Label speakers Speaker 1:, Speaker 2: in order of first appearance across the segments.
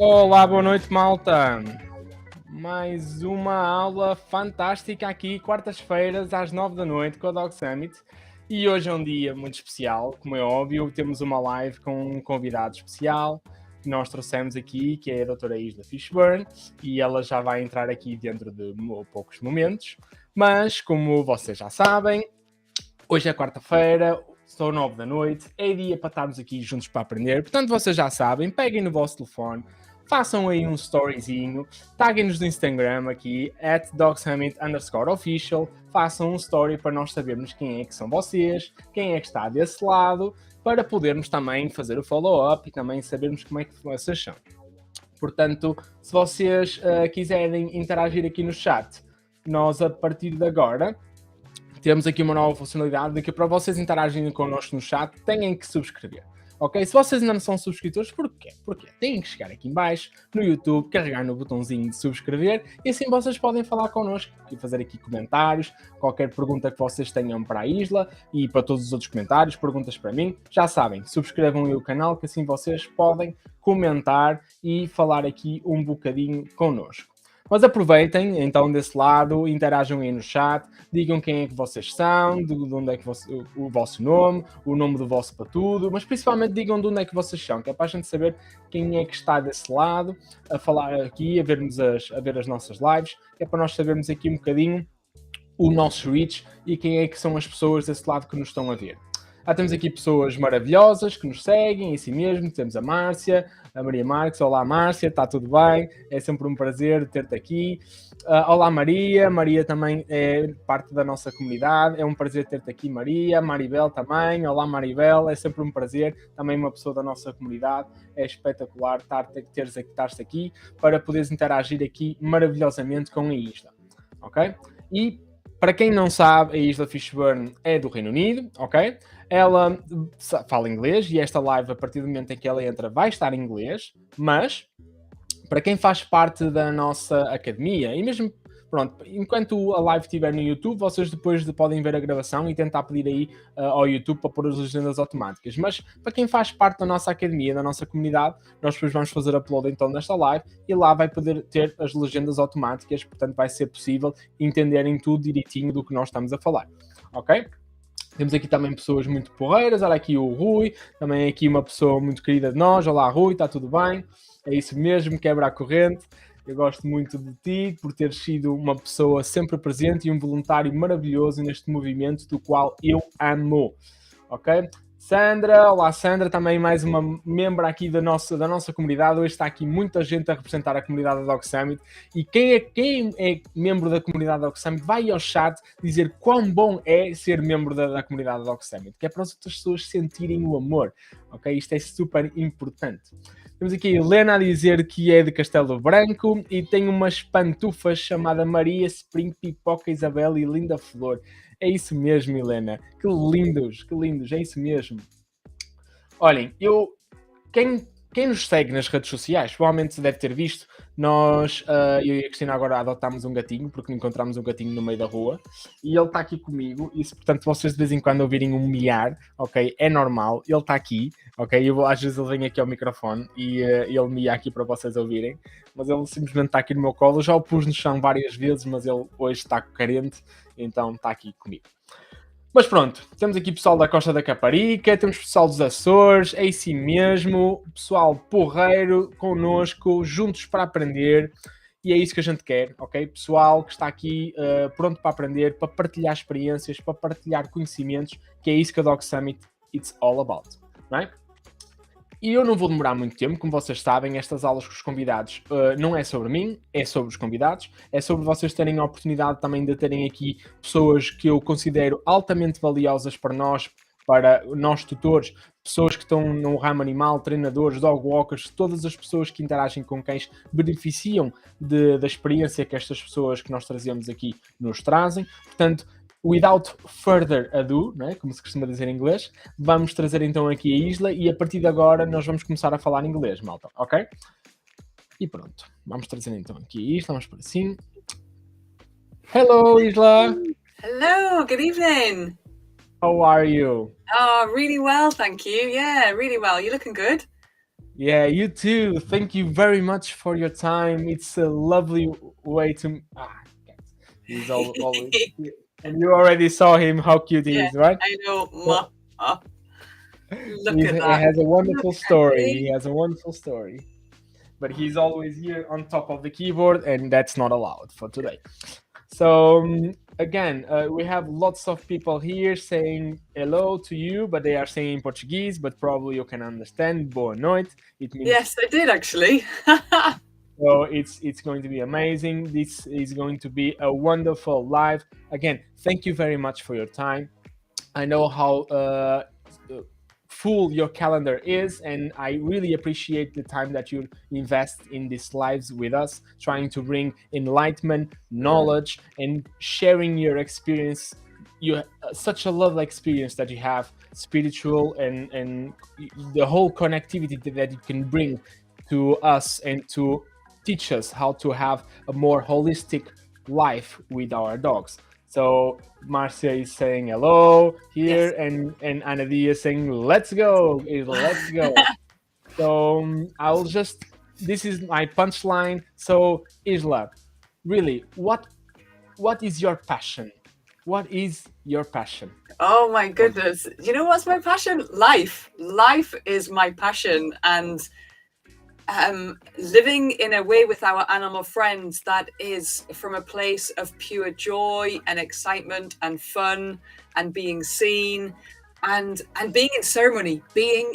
Speaker 1: Olá, boa noite, malta. Mais uma aula fantástica aqui, quartas-feiras, às 9 da noite, com a Dog Summit. E hoje é um dia muito especial, como é óbvio, temos uma live com um convidado especial que nós trouxemos aqui, que é a doutora Isla Fishburne, e ela já vai entrar aqui dentro de poucos momentos. Mas, como vocês já sabem, hoje é quarta-feira, são 9 da noite, é dia para estarmos aqui juntos para aprender. Portanto, vocês já sabem, peguem no vosso telefone, façam aí um storyzinho, taguem-nos no Instagram aqui, @dogsummit_official, façam um story para nós sabermos quem é que são vocês, quem é que está desse lado, para podermos também fazer o follow-up e também sabermos como é que vocês são. Portanto, se vocês quiserem interagir aqui no chat, nós a partir de agora temos aqui uma nova funcionalidade de que para vocês interagirem connosco no chat têm que subscrever. Ok? Se vocês ainda não são subscritores, porquê? Porque têm que chegar aqui em baixo, no YouTube, carregar no botãozinho de subscrever e assim vocês podem falar connosco e fazer aqui comentários, qualquer pergunta que vocês tenham para a Isla e para todos os outros comentários, perguntas para mim, já sabem, subscrevam aí o canal que assim vocês podem comentar e falar aqui um bocadinho connosco. Mas aproveitem, então, desse lado, interajam aí no chat, digam quem é que vocês são, de onde é que o vosso nome, o nome do vosso patudo, mas principalmente digam de onde é que vocês são, que é para a gente saber quem é que está desse lado, a falar aqui, a ver as nossas lives, que é para nós sabermos aqui um bocadinho o nosso reach e quem é que são as pessoas desse lado que nos estão a ver. Temos aqui pessoas maravilhosas que nos seguem, assim mesmo. Temos a Márcia, a Maria Marques. Olá, Márcia, está tudo bem? É sempre um prazer ter-te aqui. Olá, Maria. Maria também é parte da nossa comunidade. É um prazer ter-te aqui, Maria. Maribel também. Olá, Maribel. É sempre um prazer. Também uma pessoa da nossa comunidade. É espetacular teres aqui para poderes interagir aqui maravilhosamente com a Isla. Ok? E para quem não sabe, a Isla Fishburne é do Reino Unido, ok? Ela fala inglês e esta live, a partir do momento em que ela entra, vai estar em inglês, mas para quem faz parte da nossa academia, e mesmo, pronto, enquanto a live estiver no YouTube, vocês depois podem ver a gravação e tentar pedir aí ao YouTube para pôr as legendas automáticas. Mas para quem faz parte da nossa academia, da nossa comunidade, nós depois vamos fazer upload então nesta live e lá vai poder ter as legendas automáticas, portanto vai ser possível entenderem tudo direitinho do que nós estamos a falar, ok? Temos aqui também pessoas muito porreiras, olha aqui o Rui, também aqui uma pessoa muito querida de nós. Olá, Rui, está tudo bem? É isso mesmo, quebra a corrente. Eu gosto muito de ti por teres sido uma pessoa sempre presente e um voluntário maravilhoso neste movimento do qual eu amo, ok? Sandra, olá Sandra, também mais uma membro aqui da nossa comunidade. Hoje está aqui muita gente a representar a comunidade da Dog Summit e quem é membro da comunidade da Dog Summit vai ao chat dizer quão bom é ser membro da comunidade da Dog Summit, que é para as outras pessoas sentirem o amor, ok? Isto é super importante. Temos aqui a Helena a dizer que é de Castelo Branco e tem umas pantufas chamada Maria, Spring, Pipoca, Isabel e Linda Flor. É isso mesmo, Helena. Que lindos, é isso mesmo. Olhem, quem nos segue nas redes sociais, provavelmente deve ter visto, eu e a Cristina agora adotámos um gatinho, porque encontramos um gatinho no meio da rua, e ele está aqui comigo, e se, portanto, vocês de vez em quando ouvirem um miar, ok, é normal, ele está aqui, ok, às vezes ele vem aqui ao microfone, e ele mia aqui para vocês ouvirem, mas ele simplesmente está aqui no meu colo, eu já o pus no chão várias vezes, mas ele hoje está carente, então está aqui comigo. Mas pronto, temos aqui pessoal da Costa da Caparica, temos pessoal dos Açores, é assim mesmo, pessoal porreiro, connosco, juntos para aprender, e é isso que a gente quer, ok? Pessoal que está aqui pronto para aprender, para partilhar experiências, para partilhar conhecimentos, que é isso que a Dog Summit it's all about, não é? E eu não vou demorar muito tempo, como vocês sabem, estas aulas com os convidados não é sobre mim, é sobre os convidados, é sobre vocês terem a oportunidade também de terem aqui pessoas que eu considero altamente valiosas para nós tutores, pessoas que estão no ramo animal, treinadores, dog walkers, todas as pessoas que interagem com cães beneficiam da experiência que estas pessoas que nós trazemos aqui nos trazem. Portanto, without further ado, né, como se costuma dizer em inglês, vamos trazer então aqui a Isla e a partir de agora nós vamos começar a falar inglês, malta, ok? E pronto, vamos trazer então aqui a Isla, vamos por assim. Hello, Isla!
Speaker 2: Hello, good evening.
Speaker 1: How are you?
Speaker 2: Oh, really well, thank you. Yeah, really well. You're looking good.
Speaker 1: Yeah, you too. Thank you very much for your time. It's a lovely way to. He's always. And you already saw him, how cute he
Speaker 2: Yeah,
Speaker 1: is, right?
Speaker 2: I know.
Speaker 1: So
Speaker 2: Look at
Speaker 1: he
Speaker 2: that.
Speaker 1: has a
Speaker 2: Look
Speaker 1: wonderful
Speaker 2: at
Speaker 1: story. He
Speaker 2: him.
Speaker 1: has a wonderful story. But he's always here on top of the keyboard, and that's not allowed for today. So again, we have lots of people here saying hello to you, but they are saying in Portuguese, but probably you can understand. Boa noite. It means
Speaker 2: Yes, I did actually.
Speaker 1: so. It's going to be amazing. This is going to be a wonderful live. Again, thank you very much for your time. I know how full your calendar is, and I really appreciate the time that you invest in these lives with us, trying to bring enlightenment,
Speaker 2: Mm,
Speaker 1: knowledge, and sharing your experience. You such a lovely experience that you have, spiritual and the whole connectivity that you can bring to us and to teach us how to have a more holistic life with our dogs. So Marcia is saying hello here,
Speaker 2: yes.
Speaker 1: and Anadia is saying let's go, let's go. So I'll just this is my punchline. So Isla, really, what is your passion? What is your passion?
Speaker 2: Oh my goodness. You know what's my passion? Life. Life is my passion. And living in a way with our animal friends that is from a place of pure joy and excitement and fun and being seen and being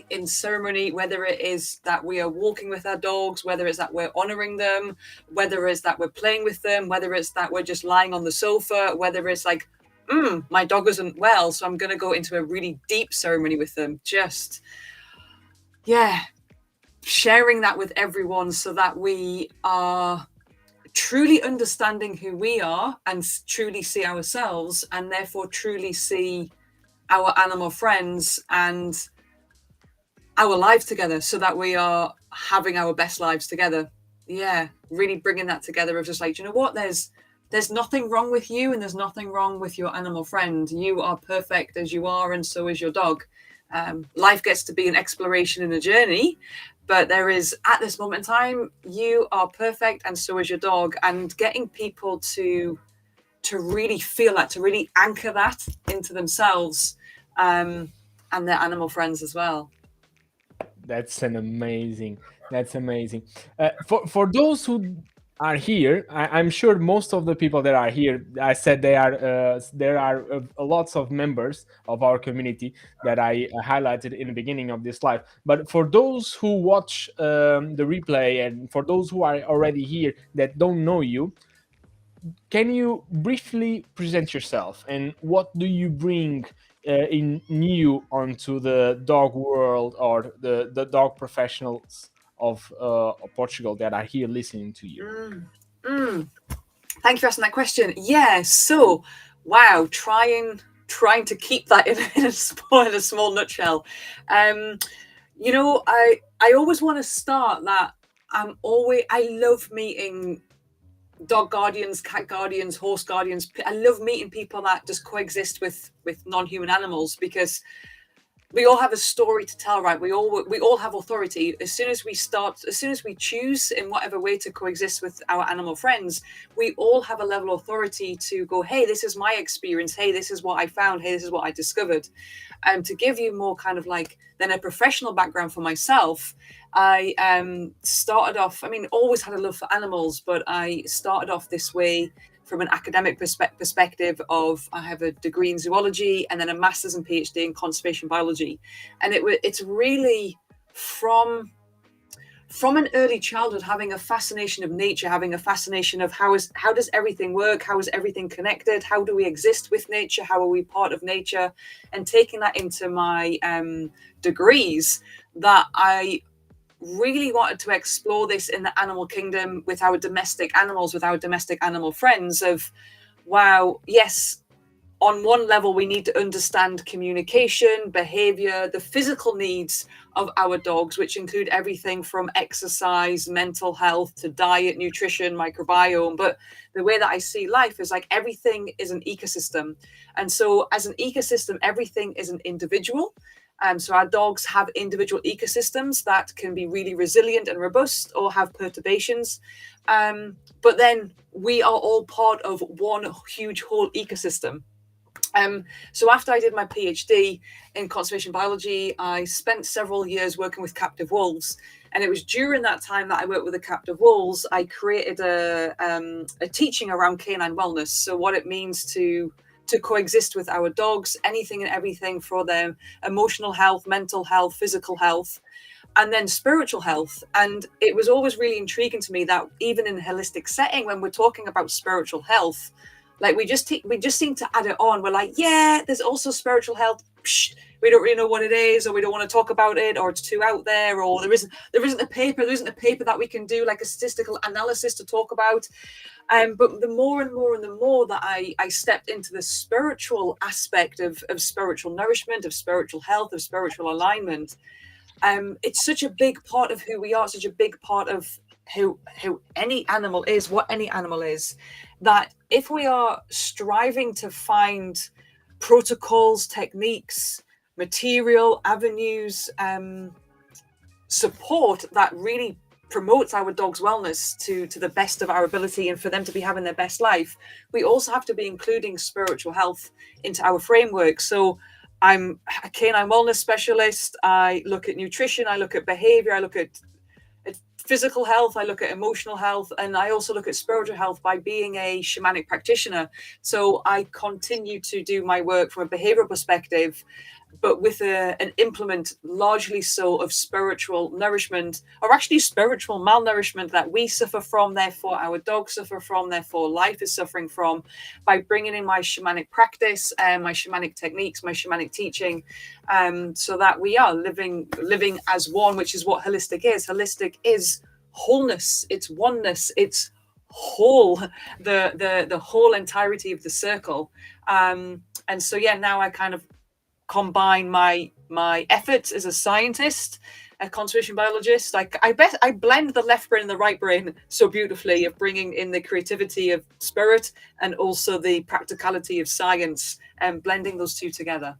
Speaker 2: in ceremony, whether it is that we are walking with our dogs, whether it's that we're honoring them, whether it's that we're playing with them, whether it's that we're just lying on the sofa, whether it's like my dog isn't well, so I'm going to go into a really deep ceremony with them. Just yeah, sharing that with everyone so that we are truly understanding who we are and truly see ourselves, and therefore truly see our animal friends and our lives together, so that we are having our best lives together. Yeah, really bringing that together of just like, you know what, there's nothing wrong with you and there's nothing wrong with your animal friend. You are perfect as you are, and so is your dog. Life gets to be an exploration and a journey, but there is, at this moment in time, you are perfect and so is your dog. And getting people to really feel that, to really anchor that into themselves, and their animal friends as well.
Speaker 1: That's an amazing. That's amazing. For those who are here, I'm sure most of the people that are here, I said they are there are lots of members of our community that I highlighted in the beginning of this live. But for those who watch the replay, and for those who are already here that don't know you, can you briefly present yourself and what do you bring in new onto the dog world, or the dog professionals of Portugal that are here listening to you?
Speaker 2: Mm, mm. Thank you for asking that question. Yeah, so wow, trying to keep that in a small nutshell. Um, I always want to start that I love meeting dog guardians, cat guardians, horse guardians. I love meeting people that just coexist with non-human animals, because we all have a story to tell, right? We all have authority. As soon as we choose in whatever way to coexist with our animal friends, we all have a level of authority to go, hey, this is my experience, hey, this is what I found, hey, this is what I discovered. To give you more kind of like then a professional background for myself, I started off, I mean, always had a love for animals, but I started off this way from an academic perspective of, I have a degree in zoology and then a master's and PhD in conservation biology. And it's really from an early childhood having a fascination of nature, having a fascination of how does everything work, how is everything connected, how do we exist with nature, how are we part of nature, and taking that into my degrees, that I really wanted to explore this in the animal kingdom with our domestic animals, with our domestic animal friends. Of wow, yes, on one level we need to understand communication, behavior, the physical needs of our dogs, which include everything from exercise, mental health, to diet, nutrition, microbiome. But the way that I see life is like everything is an ecosystem, and so as an ecosystem everything is an individual, So our dogs have individual ecosystems that can be really resilient and robust or have perturbations. But then we are all part of one huge whole ecosystem. So after I did my PhD in conservation biology, I spent several years working with captive wolves. And it was during that time that I worked with the captive wolves, I created a teaching around canine wellness. So what it means to coexist with our dogs, anything and everything for their emotional health, mental health, physical health, and then spiritual health. And it was always really intriguing to me that even in a holistic setting, when we're talking about spiritual health, like we just seem to add it on. We're like, yeah, there's also spiritual health. Psh, we don't really know what it is, or we don't want to talk about it, or it's too out there, or there isn't a paper that we can do like a statistical analysis to talk about. But the more and more and the more that I stepped into the spiritual aspect of spiritual nourishment, of spiritual health, of spiritual alignment, it's such a big part of who we are, such a big part of who any animal is, what any animal is, that if we are striving to find protocols, techniques, material, avenues, support that really promotes our dog's wellness to the best of our ability and for them to be having their best life, we also have to be including spiritual health into our framework. So I'm a canine wellness specialist. I look at nutrition, I look at behavior, I look at physical health, I look at emotional health, and I also look at spiritual health by being a shamanic practitioner. So I continue to do my work from a behavioral perspective, but with an implement largely so of spiritual nourishment, or actually spiritual malnourishment that we suffer from, therefore our dogs suffer from, therefore life is suffering from, by bringing in my shamanic practice and my shamanic techniques, my shamanic teaching, so that we are living as one, which is what holistic is. Holistic is wholeness, it's oneness, it's whole, the whole entirety of the circle. And so yeah, now I kind of combine my efforts as a scientist, a conservation biologist. I blend the left brain and the right brain so beautifully, of bringing in the creativity of spirit and also the practicality of science, and blending those two together.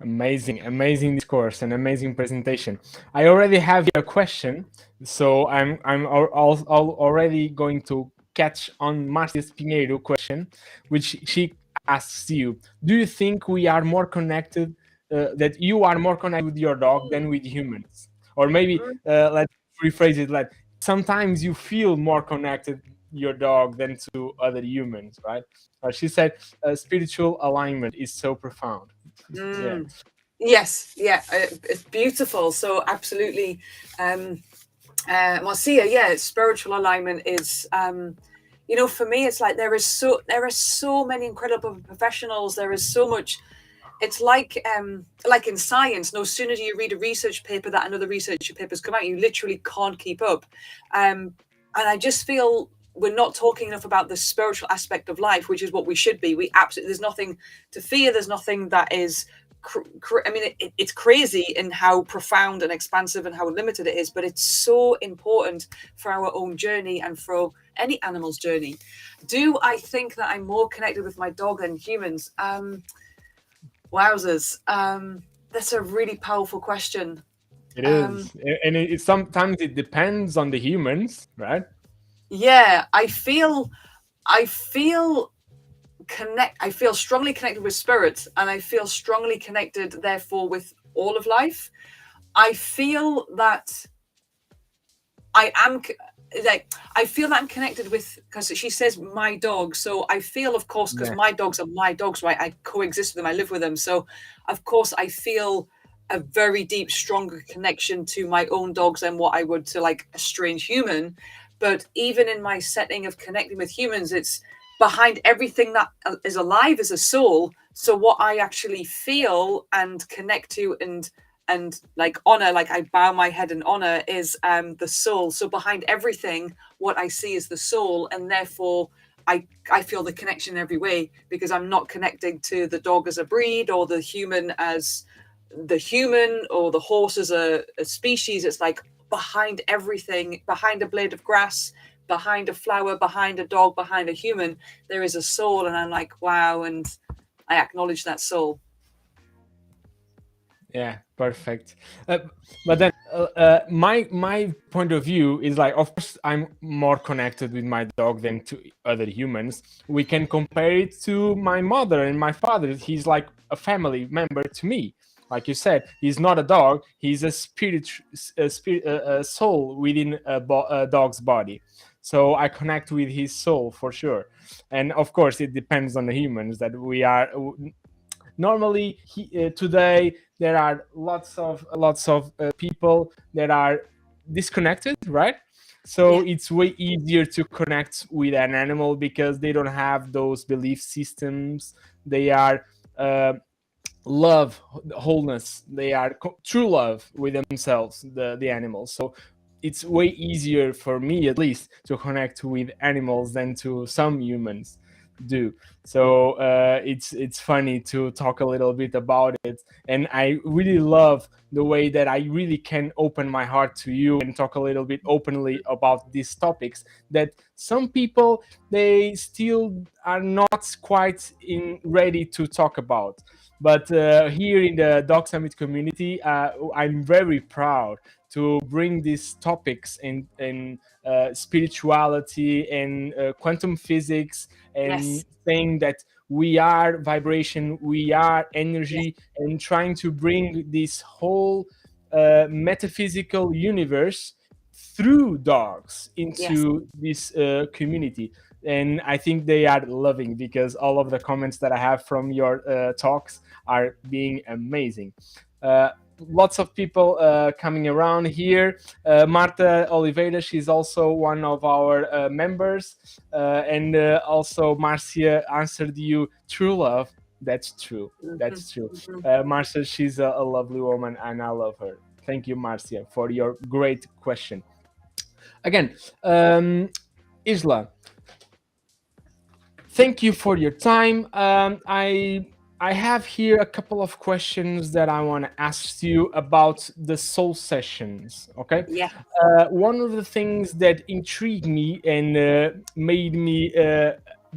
Speaker 1: Amazing discourse and amazing presentation. I already have a question, so I'm already going to catch on Marcia's Pinheiro question, which she asks you: do you think we are more connected, that you are more connected with your dog than with humans? Or maybe let's rephrase it like, sometimes you feel more connected your dog than to other humans, right? She said spiritual alignment is so profound. Yeah.
Speaker 2: Yes, yeah, it's beautiful. So absolutely, Marcia, yeah, spiritual alignment is, for me, it's like there are so many incredible professionals. There is so much. It's like in science, no sooner do you read a research paper that another research paper's come out, you literally can't keep up. And I just feel we're not talking enough about the spiritual aspect of life, which is what we should be. There's nothing to fear. There's nothing that is, it's crazy in how profound and expansive and how limited it is, but it's so important for our own journey and for any animal's journey. Do I think that I'm more connected with my dog than humans? Wowzers. That's a really powerful question.
Speaker 1: It is. And sometimes it depends on the humans, right?
Speaker 2: Yeah, I feel strongly connected with spirit, and I feel strongly connected, therefore, with all of life. I feel that I'm connected with, because she says my dog. So I feel, of course, because my dogs are my dogs, right? I coexist with them. I live with them. So, of course, I feel a very deep, stronger connection to my own dogs than what I would to like a strange human. But even in my setting of connecting with humans, it's behind everything that is alive is a soul. So what I actually feel and connect to and like honor, like I bow my head in honor, is the soul. So behind everything, what I see is the soul, and therefore I feel the connection in every way, because I'm not connecting to the dog as a breed, or the human as the human, or the horse as a species. It's like behind everything, behind a blade of grass, behind a flower, behind a dog, behind a human, there is a soul. And I'm like, wow, and I acknowledge that soul.
Speaker 1: Yeah, perfect. But then, my point of view is like, of course, I'm more connected with my dog than to other humans. We can compare it to my mother and my father. He's like a family member to me. Like you said, he's not a dog. He's a a soul within a dog's body. So I connect with his soul for sure. And of course, it depends on the humans that we are normally today there are lots of people that are disconnected, right? So
Speaker 2: Yeah.
Speaker 1: it's way easier to connect with an animal because they don't have those belief systems. They are love, wholeness. They are true love with themselves, the animals. So it's way easier for me, at least, to connect with animals than to some humans do. So it's funny to talk a little bit about it, and I really love the way that I really can open my heart to you and talk a little bit openly about these topics that some people, they still are not quite ready to talk about. But here in the Dog Summit community, I'm very proud to bring these topics in spirituality and quantum physics, and
Speaker 2: Yes.
Speaker 1: saying that we are vibration, we are
Speaker 2: Yes.
Speaker 1: energy, and trying to bring this whole metaphysical universe through dogs
Speaker 2: Yes.
Speaker 1: into this community. And I think they are loving, because all of the comments that I have from your talks are being amazing. Uh, Lots of people coming around here. Marta Oliveira, she's also one of our members. And also, Marcia answered you, true love. That's true.
Speaker 2: Mhm,
Speaker 1: That's true.
Speaker 2: mhm.
Speaker 1: Marcia, she's a lovely woman, and I love her. Thank you, Marcia, for your great question. Again, Isla, thank you for your time. I have here a couple of questions that I want to ask you about the soul sessions. Okay,
Speaker 2: Yeah.
Speaker 1: one of the things that intrigued me and made me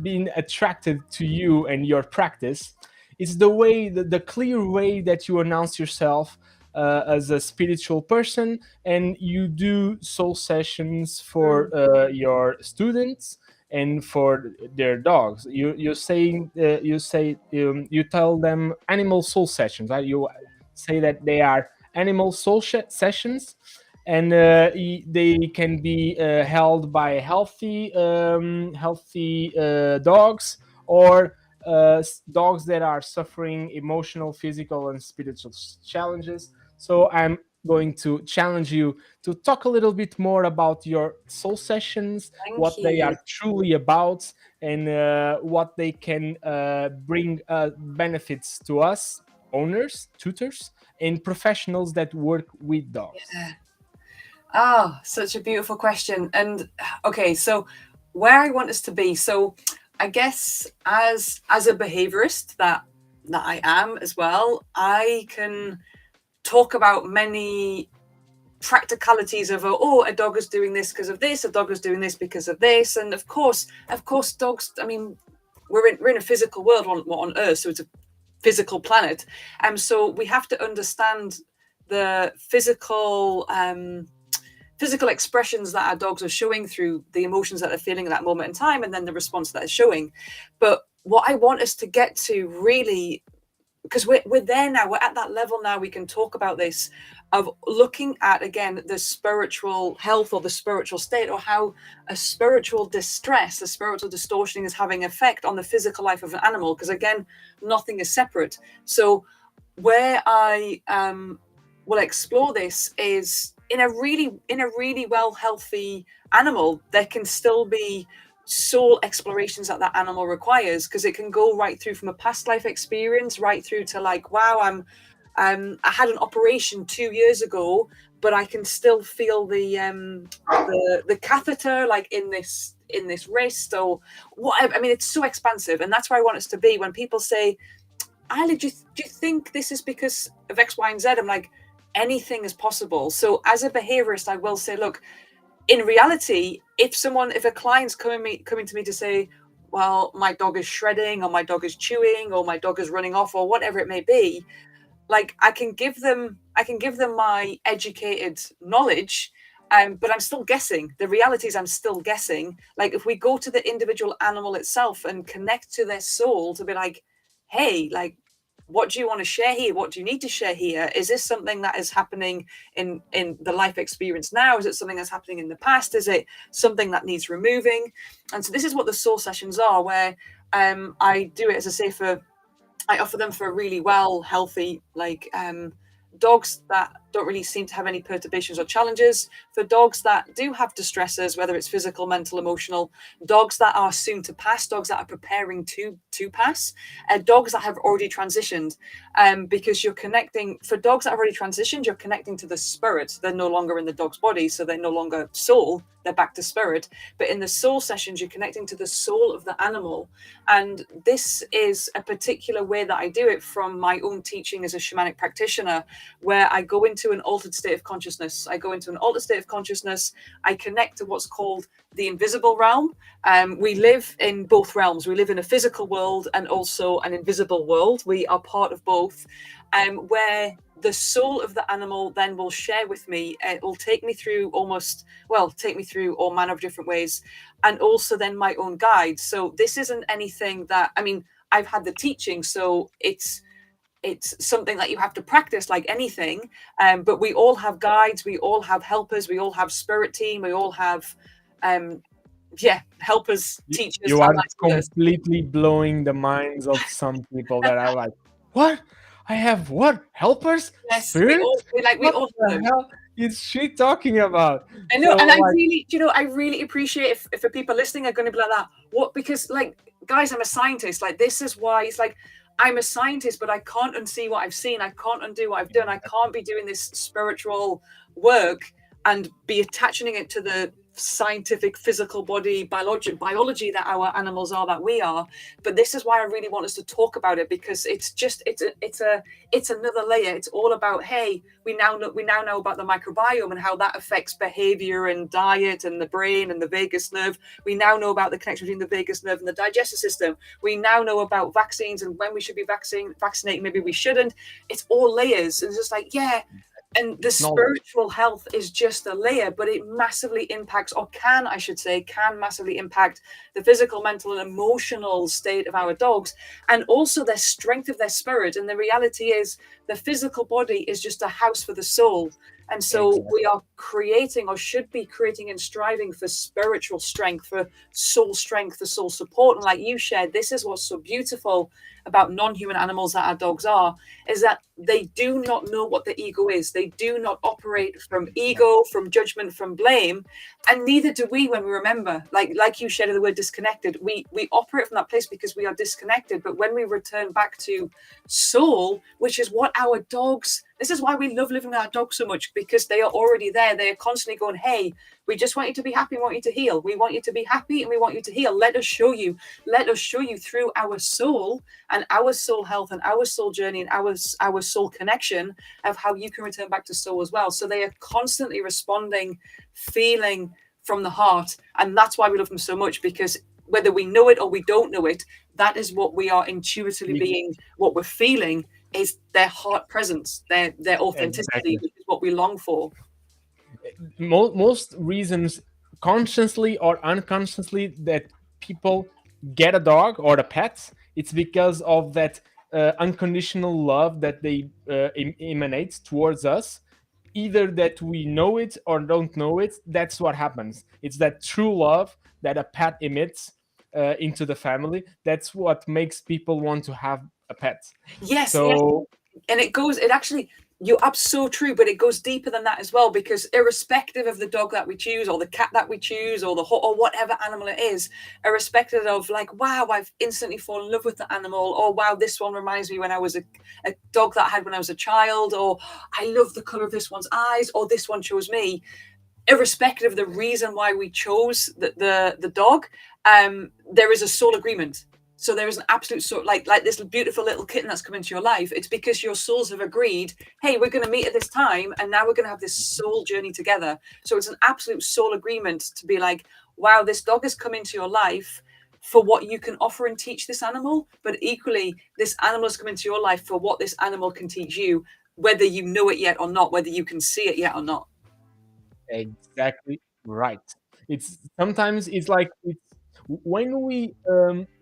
Speaker 1: being attracted to you and your practice is the way, the clear way that you announce yourself as a spiritual person, and you do soul sessions for
Speaker 2: Mm.
Speaker 1: your students and for their dogs. You tell them animal soul sessions, right? You say that they are animal soul sessions, and they can be held by healthy dogs, or dogs that are suffering emotional, physical, and spiritual challenges. So I'm going to challenge you to talk a little bit more about your soul sessions,
Speaker 2: Thank
Speaker 1: what they
Speaker 2: you.
Speaker 1: are truly about, and what they can bring benefits to us, owners, tutors, and professionals that work with dogs.
Speaker 2: Yeah. Ah, such a beautiful question. And okay, so where I want us to be. So I guess as a behaviorist that I am as well, I can talk about many practicalities of a dog is doing this because of this, a dog is doing this because of this, and of course dogs, I mean, we're in a physical world on Earth, so it's a physical planet, and so we have to understand the physical expressions that our dogs are showing through the emotions that they're feeling at that moment in time, and then the response that they're showing. But what I want us to get to really, because we're there now, we're at that level now, we can talk about this, of looking at again the spiritual health or the spiritual state, or how a spiritual distress, a spiritual distortion is having effect on the physical life of an animal, because again, nothing is separate. So where I will explore this is in a really well healthy animal, there can still be soul explorations that animal requires, because it can go right through from a past life experience right through to like, wow, I had an operation 2 years ago, but I can still feel the catheter like in this wrist or whatever. I mean, it's so expansive, and that's where I want us to be. When people say, Ali, do you think this is because of X, Y, and Z? I'm like, anything is possible. So as a behaviorist, I will say, look, in reality, if a client's coming to me to say, well, my dog is shredding, or my dog is chewing, or my dog is running off, or whatever it may be, like I can give them my educated knowledge, but I'm still guessing. The reality is I'm still guessing. Like if we go to the individual animal itself and connect to their soul to be like, hey, like, what do you want to share here? What do you need to share here? Is this something that is happening in the life experience now? Is it something that's happening in the past? Is it something that needs removing? And so this is what the soul sessions are, where I do it, as I say, I offer them for really well, healthy, like dogs that don't really seem to have any perturbations or challenges, for dogs that do have distresses, whether it's physical, mental, emotional, dogs that are soon to pass, dogs that are preparing to pass, dogs that have already transitioned, because you're connecting, for dogs that have already transitioned, you're connecting to the spirit. They're no longer in the dog's body, so they're no longer soul, they're back to spirit. But in the soul sessions, you're connecting to the soul of the animal. And this is a particular way that I do it from my own teaching as a shamanic practitioner, where I go into an altered state of consciousness. I connect to what's called the invisible realm. We live in both realms. We live in a physical world and also an invisible world. We are part of both, where the soul of the animal then will share with me. It will take me through all manner of different ways, and also then my own guide. So this isn't anything that, I mean, I've had the teaching, so it's something that you have to practice like anything. But we all have guides, we all have helpers, we all have spirit team, we all have helpers, teachers.
Speaker 1: You are completely blowing the minds of some people that are like, what? I have what? Helpers?
Speaker 2: Yes,
Speaker 1: Spirit?
Speaker 2: we all
Speaker 1: What the hell is she talking about?
Speaker 2: I know,
Speaker 1: So,
Speaker 2: and
Speaker 1: like,
Speaker 2: I really appreciate if the people listening are going to be like that. What? Because, like, guys, I'm a scientist. Like, this is why it's like I'm a scientist, but I can't unsee what I've seen. I can't undo what I've done. I can't be doing this spiritual work and be attaching it to the scientific physical body biology that our animals are, that we are. But this is why I really want us to talk about it, because it's another layer. It's all about, hey, we now know about the microbiome and how that affects behavior and diet and the brain and the vagus nerve. We now know about the connection between the vagus nerve and the digestive system. We now know about vaccines and when we should be vaccinating, maybe we shouldn't. It's all layers. And it's just like, yeah. And the spiritual health is just a layer, but it massively impacts, or can massively impact the physical, mental, and emotional state of our dogs, and also their strength of their spirit. And the reality is the physical body is just a house for the soul. And so we are creating, or should be creating and striving for spiritual strength, for soul support. And like you shared, this is what's so beautiful about non-human animals that our dogs are, is that they do not know what the ego is. They do not operate from ego, from judgment, from blame. And neither do we when we remember. Like you shared the word disconnected. We operate from that place because we are disconnected. But when we return back to soul, which is what our dogs, this is why we love living with our dogs so much, because they are already there. They are constantly going, hey, we just want you to be happy, we want you to heal. We want you to be happy and we want you to heal. Let us show you through our soul and our soul health and our soul journey and our soul connection of how you can return back to soul as well. So they are constantly responding, feeling from the heart. And that's why we love them so much, because whether we know it or we don't know it, that is what we are intuitively being, what we're feeling is their heart presence, their authenticity, which is what we long for.
Speaker 1: Most reasons, consciously or unconsciously, that people get a dog or a pet, it's because of that unconditional love that they emanate towards us. Either that we know it or don't know it, that's what happens. It's that true love that a pet emits into the family. That's what makes people want to have a pet.
Speaker 2: Yes,
Speaker 1: so
Speaker 2: yes. And it actually, you're so true, but it goes deeper than that as well, because irrespective of the dog that we choose or the cat that we choose or or whatever animal it is, irrespective of like, wow, I've instantly fallen in love with the animal, or wow, this one reminds me when I was a dog that I had when I was a child, or I love the color of this one's eyes, or this one chose me. Irrespective of the reason why we chose the dog, there is a soul agreement. So there is an absolute sort, like this beautiful little kitten that's come into your life. It's because your souls have agreed, hey, we're going to meet at this time, and now we're going to have this soul journey together. So it's an absolute soul agreement to be like, wow, this dog has come into your life for what you can offer and teach this animal, but equally this animal has come into your life for what this animal can teach you, whether you know it yet or not, whether you can see it yet or not.
Speaker 1: Exactly right. It's sometimes it's like it's when we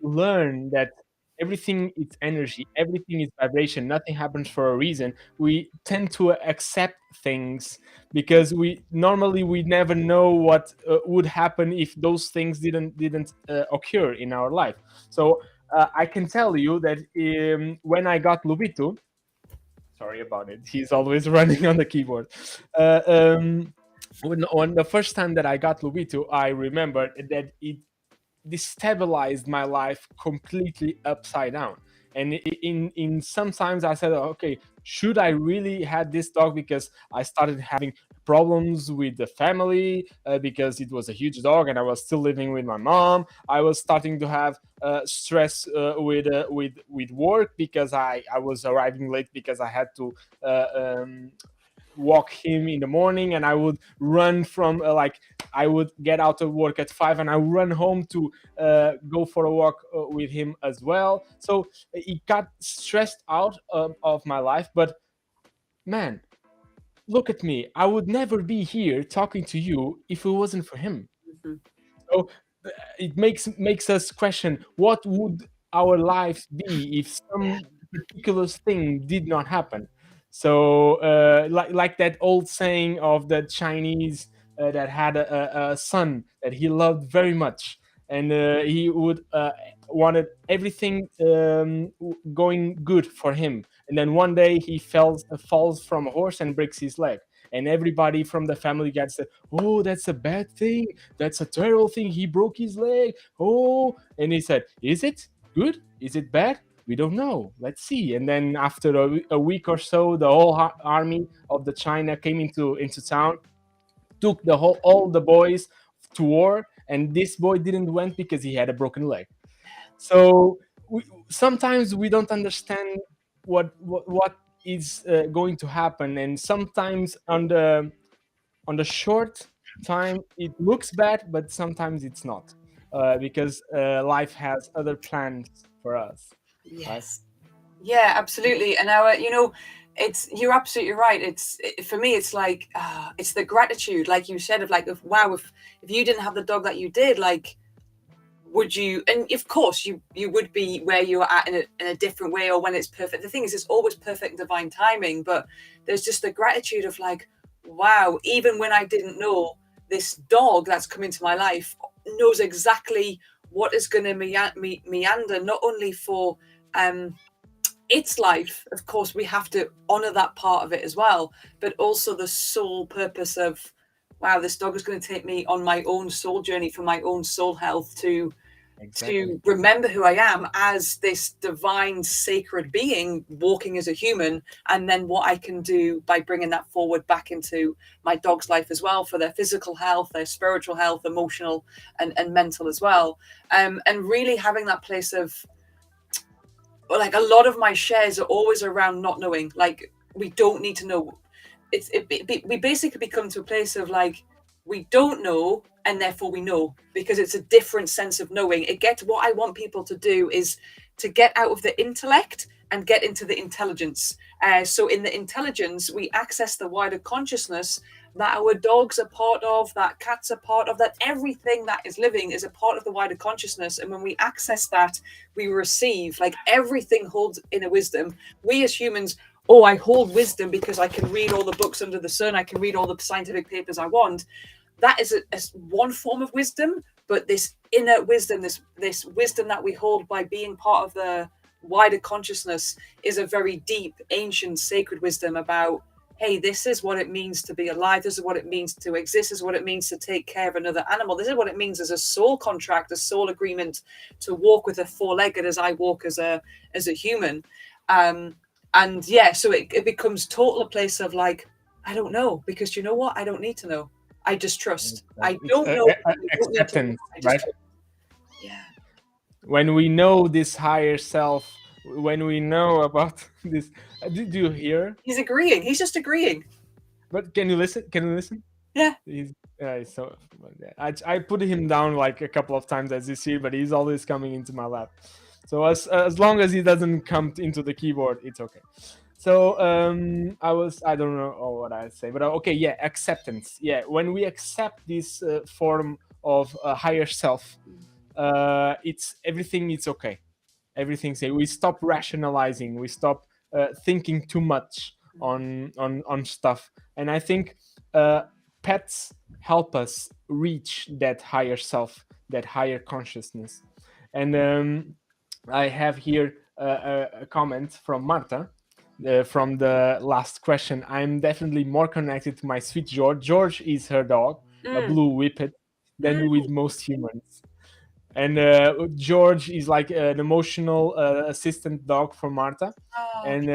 Speaker 1: learn that everything is energy, everything is vibration, nothing happens for a reason. We tend to accept things because we never know what would happen if those things didn't occur in our life. So I can tell you that when I got Lubito, sorry about it, he's always running on the keyboard. Uh, um, when the first time that I got Lubito, I remembered that it destabilized my life completely upside down. And in sometimes I said, okay, should I really had this dog? Because I started having problems with the family because it was a huge dog and I was still living with my mom. I was starting to have stress with work because I was arriving late because I had to uh, um, walk him in the morning, and I would run from like I would get out of work at 5 and I would run home to go for a walk with him as well. So it got stressed out of my life. But man, look at me, I would never be here talking to you if it wasn't for him.
Speaker 2: Mhm.
Speaker 1: So it makes us question what would our lives be if some particular thing did not happen. So like that old saying of the Chinese that had a son that he loved very much, and he would wanted everything going good for him, and then one day he falls from a horse and breaks his leg, and everybody from the family gets the, oh, that's a bad thing, that's a terrible thing, he broke his leg, oh. And he said, is it good, is it bad, we don't know, let's see. And then after a week or so, the whole army of the China came into town, took the whole all the boys to war, and this boy didn't went because he had a broken leg. So sometimes we don't understand what is going to happen, and sometimes on the short time it looks bad, but sometimes it's not, because life has other plans for us, right?
Speaker 2: Yes. Yeah, absolutely. And it's you're absolutely right. For me, it's like it's the gratitude, like you said, of like, wow, if you didn't have the dog that you did, like, would you? And of course, you would be where you're at in a different way, or when it's perfect. The thing is, it's always perfect divine timing. But there's just the gratitude of like, wow, even when I didn't know, this dog that's come into my life knows exactly what is going to meander, not only for its life, of course, we have to honor that part of it as well, but also the sole purpose of, wow, this dog is going to take me on my own soul journey for my own soul health to
Speaker 1: Exactly.
Speaker 2: remember who I am as this divine sacred being walking as a human, and then what I can do by bringing that forward back into my dog's life as well, for their physical health, their spiritual health, emotional and mental as well. And really having that place of, like, a lot of my shares are always around not knowing. Like, we don't need to know. We basically come to a place of like, we don't know and therefore we know, because it's a different sense of knowing. What I want people to do is to get out of the intellect and get into the intelligence. So in the intelligence, we access the wider consciousness that our dogs are part of, that cats are part of, that everything that is living is a part of the wider consciousness. And when we access that, we receive, like, everything holds inner wisdom. We as humans, oh, I hold wisdom because I can read all the books under the sun, I can read all the scientific papers I want. That is one form of wisdom, but this inner wisdom, this wisdom that we hold by being part of the wider consciousness, is a very deep, ancient, sacred wisdom about, hey, this is what it means to be alive. This is what it means to exist. This is what it means to take care of another animal. This is what it means as a soul contract, a soul agreement to walk with a four-legged as I walk as a human. And yeah, so it becomes total a place of like, I don't know, because you know what? I don't need to know. I just trust. I don't know.
Speaker 1: Acceptance, right?
Speaker 2: Yeah.
Speaker 1: When we know this higher self, when we know about this, did you hear?
Speaker 2: He's agreeing. He's just agreeing.
Speaker 1: But can you listen? Can you listen?
Speaker 2: Yeah.
Speaker 1: He's so I put him down like a couple of times as you see, but he's always coming into my lap. So as long as he doesn't come into the keyboard, it's okay. So I don't know what I say, but okay, yeah, acceptance. Yeah, when we accept this form of higher self, it's everything. It's okay. Everything's okay. We stop rationalizing. We stop thinking too much on stuff. And I think pets help us reach that higher self, that higher consciousness. And I have here a comment from Marta from the last question. I'm definitely more connected to my sweet George. George is her dog, a blue whippet, than with most humans. And George is like an emotional assistant dog for Marta, and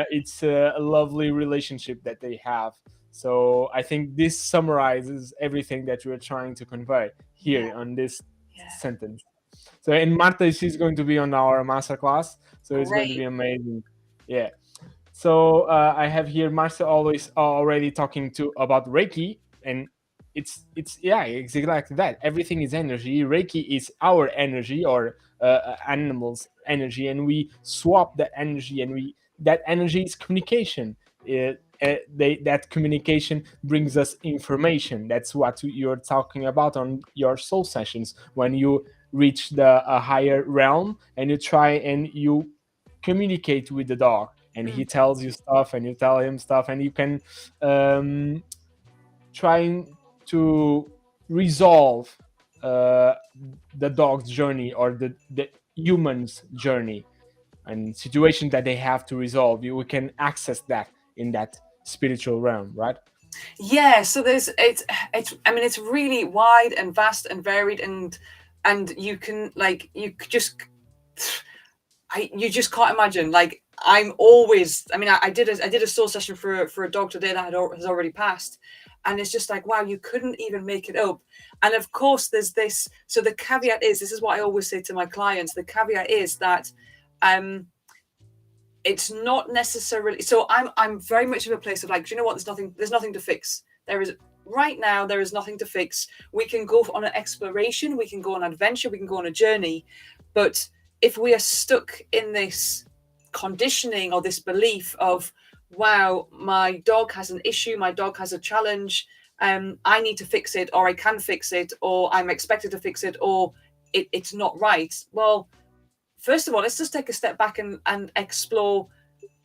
Speaker 1: it's a lovely relationship that they have. So I think this summarizes everything that we're trying to convey here on this sentence. So, and Marta, she's going to be on our masterclass, so it's going to be amazing. Yeah. So I have here Marta always already talking about Reiki, and it's yeah, exactly like that. Everything is energy. Reiki is our energy or animals' energy, and we swap that energy, and that energy is communication. That communication brings us information. That's what you're talking about on your soul sessions when you reach the higher realm and you try and you communicate with the dog, and he tells you stuff and you tell him stuff, and you can trying to resolve the dog's journey or the human's journey and situation that they have to resolve. We can access that in that spiritual realm, right?
Speaker 2: Yeah, so there's I mean it's really wide and vast and varied, and you can like you just you just can't imagine. Like I'm always, I mean, I did a soul session for a dog today that has already passed, and it's just like, wow, you couldn't even make it up. And of course, there's this. So the caveat is, this is what I always say to my clients. The caveat is that, it's not necessarily. So I'm very much of a place of like, do you know what? There's nothing to fix. There is nothing to fix. We can go on an exploration. We can go on an adventure. We can go on a journey, but if we are stuck in this conditioning or this belief of, wow, my dog has an issue, my dog has a challenge, I need to fix it, or I can fix it, or I'm expected to fix it, or it's not right. Well, first of all, let's just take a step back and explore,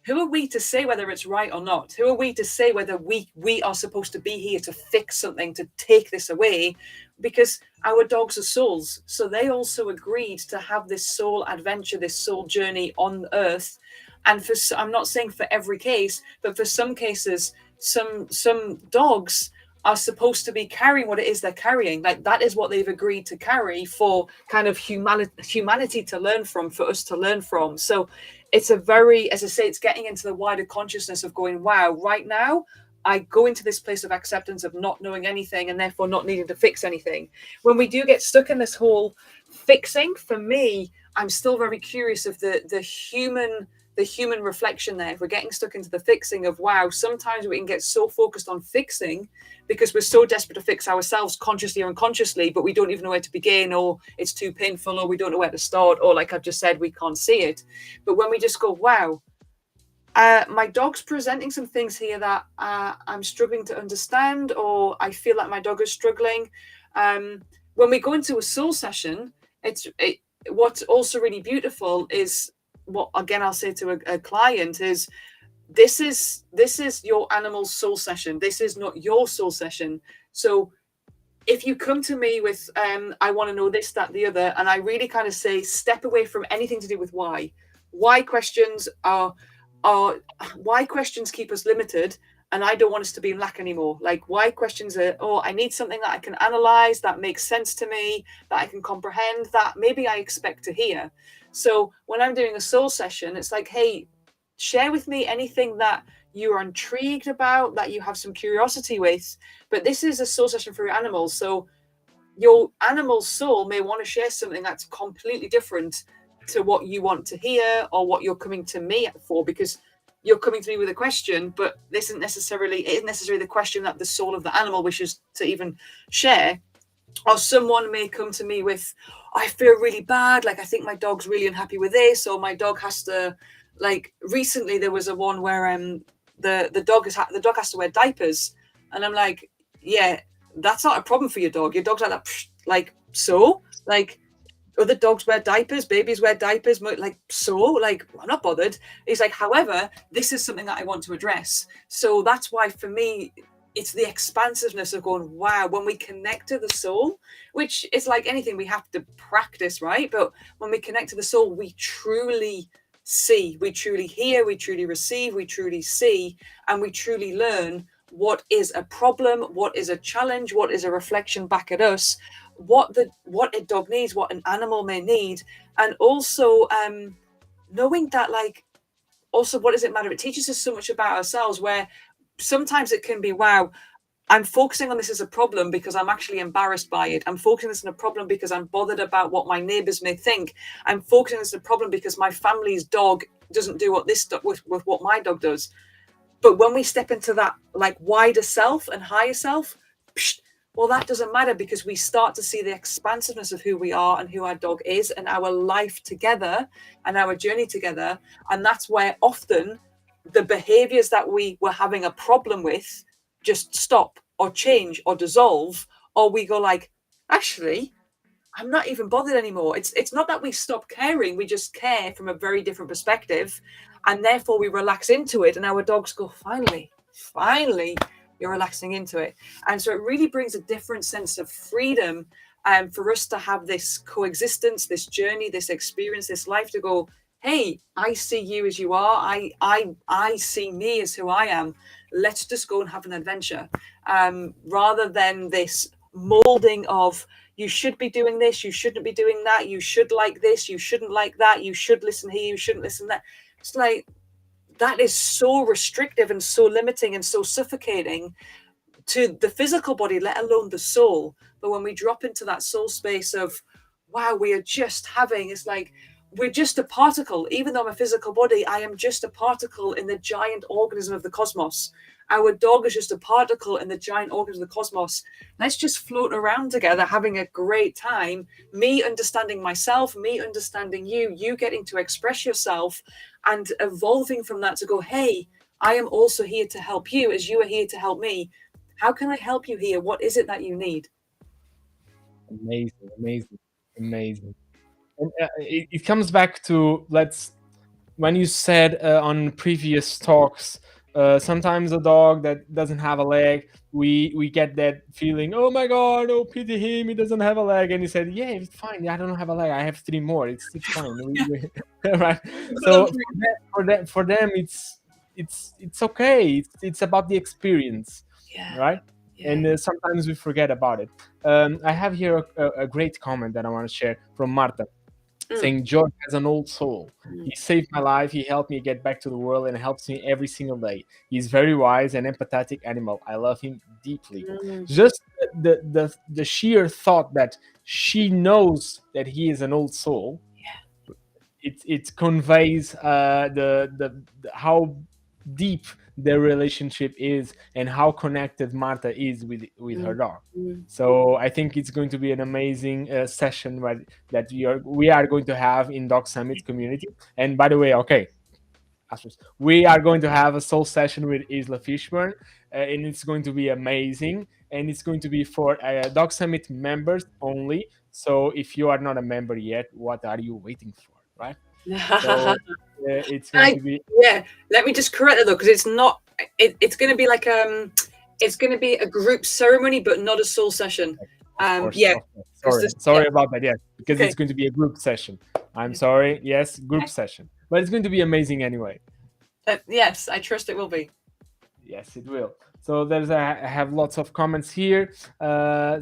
Speaker 2: who are we to say whether it's right or not? Who are we to say whether we are supposed to be here to fix something, to take this away? Because our dogs are souls. So they also agreed to have this soul adventure, this soul journey on Earth. And I'm not saying for every case, but for some cases, some dogs are supposed to be carrying what it is they're carrying. Like that is what they've agreed to carry for kind of humanity to learn from, for us to learn from. So it's a very, as I say, it's getting into the wider consciousness of going, wow, right now I go into this place of acceptance of not knowing anything and therefore not needing to fix anything. When we do get stuck in this whole fixing, for me, I'm still very curious of the human reflection there. If we're getting stuck into the fixing of, wow, sometimes we can get so focused on fixing because we're so desperate to fix ourselves consciously or unconsciously, but we don't even know where to begin, or it's too painful, or we don't know where to start, or like I've just said, we can't see it. But when we just go, wow, my dog's presenting some things here that I'm struggling to understand, or I feel like my dog is struggling. When we go into a soul session, what's also really beautiful is, what again I'll say to a client is, this is your animal's soul session. This is not your soul session. So if you come to me with I want to know this, that, the other, and I really kind of say, step away from anything to do with why questions are why questions keep us limited, and I don't want us to be in lack anymore. Like why questions are, oh, I need something that I can analyze, that makes sense to me, that I can comprehend, that maybe I expect to hear. So when I'm doing a soul session, it's like, hey, share with me anything that you are intrigued about, that you have some curiosity with. But this is a soul session for your animals. So your animal's soul may want to share something that's completely different to what you want to hear or what you're coming to me for, because you're coming to me with a question, but this isn't necessarily the question that the soul of the animal wishes to even share. or someone may come to me with, I feel really bad, like I think my dog's really unhappy with this, or my dog has to, like recently there was a one where the dog has to wear diapers, and I'm like, yeah, that's not a problem for your dog. Your dog's like that, like, so, like, other dogs wear diapers, babies wear diapers, like, so, like, I'm not bothered. He's like, however, this is something that I want to address. So that's why for me, it's the expansiveness of going, wow, when we connect to the soul, which is like anything, we have to practice, right? But when we connect to the soul, we truly see, we truly hear, we truly receive, we truly see, and we truly learn what is a problem, what is a challenge, what is a reflection back at us, what a dog needs, what an animal may need, and also knowing that, like, also, what does it matter? It teaches us so much about ourselves, where sometimes it can be, wow, I'm focusing on this as a problem because I'm actually embarrassed by it. I'm focusing on this as a problem because I'm bothered about what my neighbors may think. I'm focusing on this as a problem because my family's dog doesn't do what this with what my dog does. But when we step into that, like, wider self and higher self, well, that doesn't matter, because we start to see the expansiveness of who we are and who our dog is and our life together and our journey together. And that's where often the behaviors that we were having a problem with just stop or change or dissolve, or we go like, actually, I'm not even bothered anymore. It's not that we stop caring, we just care from a very different perspective, and therefore we relax into it, and our dogs go, finally, you're relaxing into it. And so it really brings a different sense of freedom, for us to have this coexistence, this journey, this experience, this life, to go, hey, I see you as you are. I see me as who I am. Let's just go and have an adventure, rather than this molding of, you should be doing this, you shouldn't be doing that, you should like this, you shouldn't like that, you should listen here, you shouldn't listen there. It's like, that is so restrictive and so limiting and so suffocating to the physical body, let alone the soul. But when we drop into that soul space of, wow, we are just having, it's like, we're just a particle. Even though I'm a physical body, I am just a particle in the giant organism of the cosmos. Our dog is just a particle in the giant organism of the cosmos. Let's just float around together, having a great time. Me understanding myself, me understanding you, you getting to express yourself, and evolving from that to go, hey, I am also here to help you as you are here to help me. How can I help you here? What is it that you need?
Speaker 1: Amazing. And it comes back to, when you said on previous talks, sometimes a dog that doesn't have a leg, we get that feeling, oh my god, oh, pity him, he doesn't have a leg. And he said, yeah, it's fine, I don't have a leg, I have 3 more, it's fine. Right. So for them it's okay, it's about the experience.
Speaker 2: Yeah.
Speaker 1: Right.
Speaker 2: Yeah.
Speaker 1: And sometimes we forget about it. I have here a great comment that I want to share from Marta, saying, George has an old soul. He saved my life. He helped me get back to the world and helps me every single day. He's very wise and empathetic animal. I love him deeply. Just the sheer thought that she knows that he is an old soul, it conveys the how deep their relationship is and how connected Marta is with her dog. So I think it's going to be an amazing session that we are going to have in Dog Summit community. And by the way, okay, we are going to have a soul session with Isla Fishburne, and it's going to be amazing. And it's going to be for Dog Summit members only. So if you are not a member yet, what are you waiting for, right? So it's going to be.
Speaker 2: Yeah, let me just correct that though, because it's not. It's going to be like it's going to be a group ceremony, but not a soul session.
Speaker 1: Of
Speaker 2: Yeah.
Speaker 1: course. Sorry about that. Yes, because it's going to be a group session. I'm sorry. Yes, group session, but it's going to be amazing anyway.
Speaker 2: Yes, I trust it will be.
Speaker 1: Yes, it will. So I have lots of comments here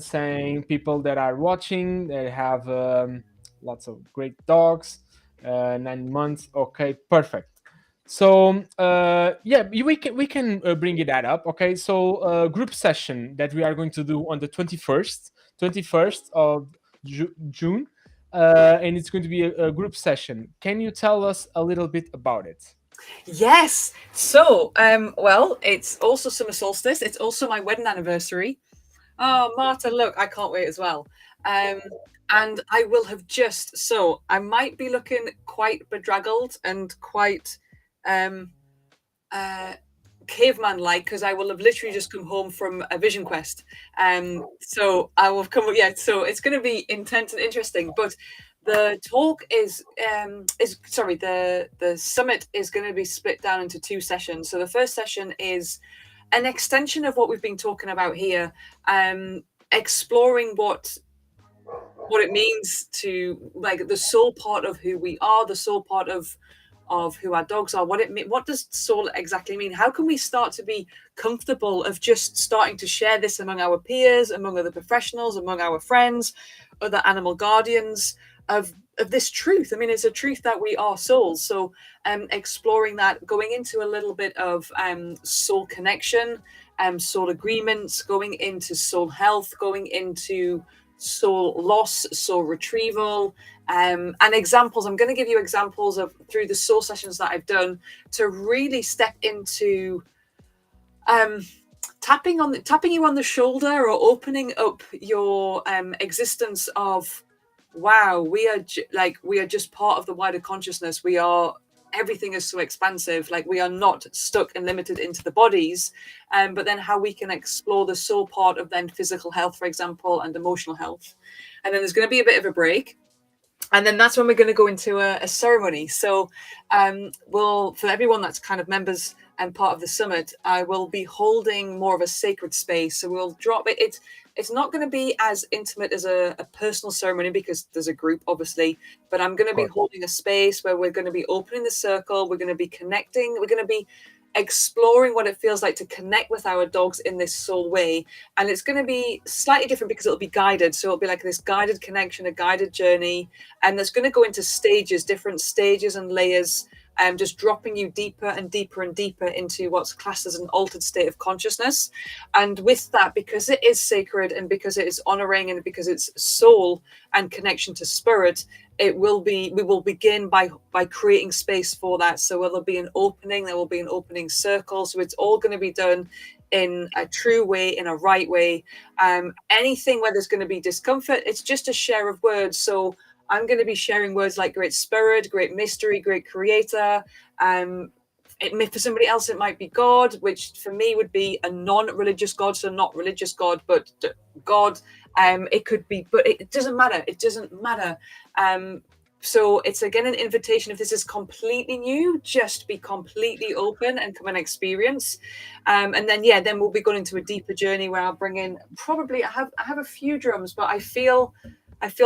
Speaker 1: saying people that are watching, they have lots of great dogs. 9 months. Okay, perfect. So yeah, we can bring that up. Okay, so group session that we are going to do on the 21st of June, and it's going to be a group session. Can you tell us a little bit about it?
Speaker 2: Yes. So, well, it's also summer solstice. It's also my wedding anniversary. Oh, Marta, look, I can't wait as well. And I will have so I might be looking quite bedraggled and quite um, caveman-like, because I will have literally just come home from a vision quest. So I will come, yeah. So it's going to be intense and interesting. But the talk the summit is going to be split down into 2 sessions. So the first session is an extension of what we've been talking about here, exploring what it means to, like, the soul part of who we are, the soul part of who our dogs are. What does soul exactly mean? How can we start to be comfortable of just starting to share this among our peers, among other professionals, among our friends, other animal guardians, of this truth? I mean, it's a truth that we are souls. So exploring that, going into a little bit of soul connection, soul agreements, going into soul health, going into soul loss, soul retrieval, and examples. I'm going to give you examples of, through the soul sessions that I've done, to really step into tapping you on the shoulder, or opening up your existence of, wow, we are just part of the wider consciousness. Everything is so expansive. Like, we are not stuck and limited into the bodies, but then how we can explore the soul part of then physical health, for example, and emotional health. And then there's going to be a bit of a break, and then that's when we're going to go into a ceremony. So for everyone that's kind of members and part of the summit, I will be holding more of a sacred space. So we'll drop it. It's not going to be as intimate as a personal ceremony, because there's a group, obviously, but I'm going to be holding a space where we're going to be opening the circle. We're going to be connecting. We're going to be exploring what it feels like to connect with our dogs in this soul way. And it's going to be slightly different because it'll be guided. So it'll be like this guided connection, a guided journey. And that's going to go into stages, different stages and layers, just dropping you deeper and deeper and deeper into what's classed as an altered state of consciousness. And with that, because it is sacred, and because it is honoring, and because it's soul and connection to spirit, we will begin by creating space for that. So there will be an opening circle. So it's all going to be done in a true way, in a right way. Anything where there's going to be discomfort, it's just a share of words. So I'm going to be sharing words like great spirit, great mystery, great creator. For somebody else, it might be God, which for me would be a non-religious God. So not religious God, but God. It could be, but it doesn't matter. It doesn't matter. So it's, again, an invitation. If this is completely new, just be completely open and come and experience. And then we'll be going into a deeper journey where I'll bring in, probably, I have a few drums, but I feel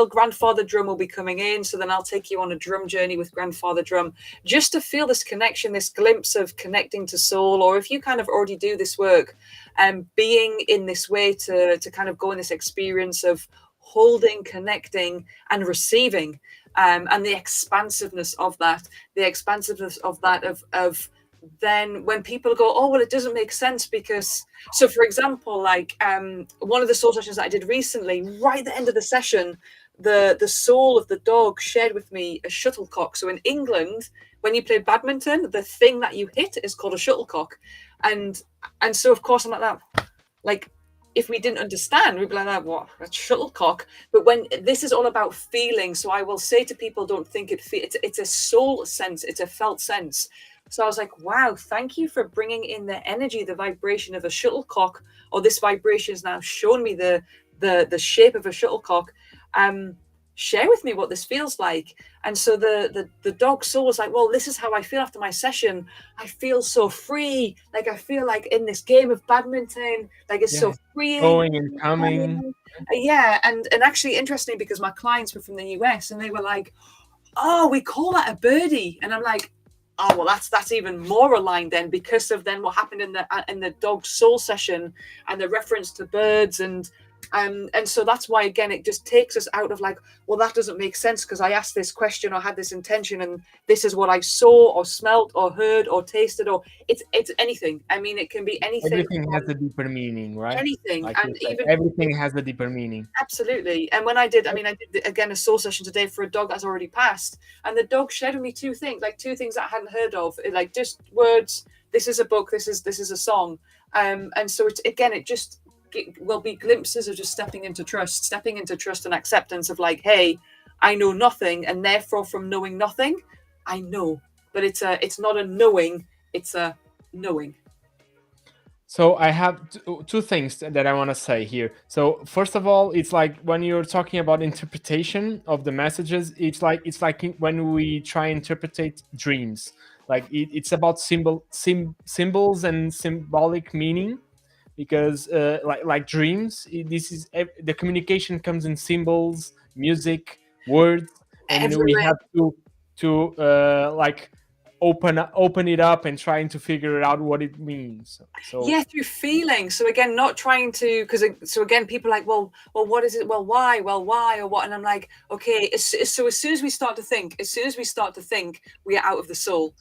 Speaker 2: grandfather drum will be coming in. So then I'll take you on a drum journey with grandfather drum, just to feel this connection, this glimpse of connecting to soul. Or if you kind of already do this work, being in this way to kind of go in this experience of holding, connecting, and receiving, and the expansiveness of that, of then when people go, oh, well, it doesn't make sense because, so for example, like one of the soul sessions that I did recently, right at the end of the session, the soul of the dog shared with me a shuttlecock. So in England, when you play badminton, the thing that you hit is called a shuttlecock. And so, of course, I'm like that. Like, if we didn't understand, we'd be like, that, what, a shuttlecock? But when this is all about feeling, so I will say to people, don't think it's a soul sense, it's a felt sense. So I was like, wow, thank you for bringing in the energy, the vibration of a shuttlecock, or this vibration has now shown me the shape of a shuttlecock. Share with me what this feels like. And so the dog soul was like, well, this is how I feel after my session. I feel so free. Like, I feel like in this game of badminton, like it's so freeing.
Speaker 1: Going and coming.
Speaker 2: Yeah. And actually interesting, because my clients were from the US and they were like, oh, we call that a birdie. And I'm like, oh, well, that's even more aligned then, because of then what happened in the dog soul session and the reference to birds. And so that's why, again, it just takes us out of like, well, that doesn't make sense because I asked this question or had this intention and this is what I saw or smelt or heard or tasted, or it's anything. I mean, it can be anything.
Speaker 1: Everything has a deeper meaning, right?
Speaker 2: Anything.
Speaker 1: Like,
Speaker 2: and even
Speaker 1: everything has a deeper meaning.
Speaker 2: Absolutely. And when I did again a soul session today for a dog that's already passed, and the dog shared with me two things that I hadn't heard of, like just words. This is a book. This is a song. And so it's, again, it just will be glimpses of just stepping into trust and acceptance of like, hey, I know nothing, and therefore from knowing nothing, I know. But it's not a knowing, it's a knowing.
Speaker 1: So I have two things that I want to say here. So first of all, it's like when you're talking about interpretation of the messages, it's like when we try interpretate dreams. Like it's about symbols and symbolic meaning, because like dreams, the communication comes in symbols, music, words, and we
Speaker 2: Everywhere.
Speaker 1: have to like open it up and trying to figure out what it means. So
Speaker 2: Yeah, through feeling. So again, not trying to, because so again, people are like, well, what is it? Well, why? Well, why or what? And I'm like, okay. So as soon as we start to think, we are out of the soul.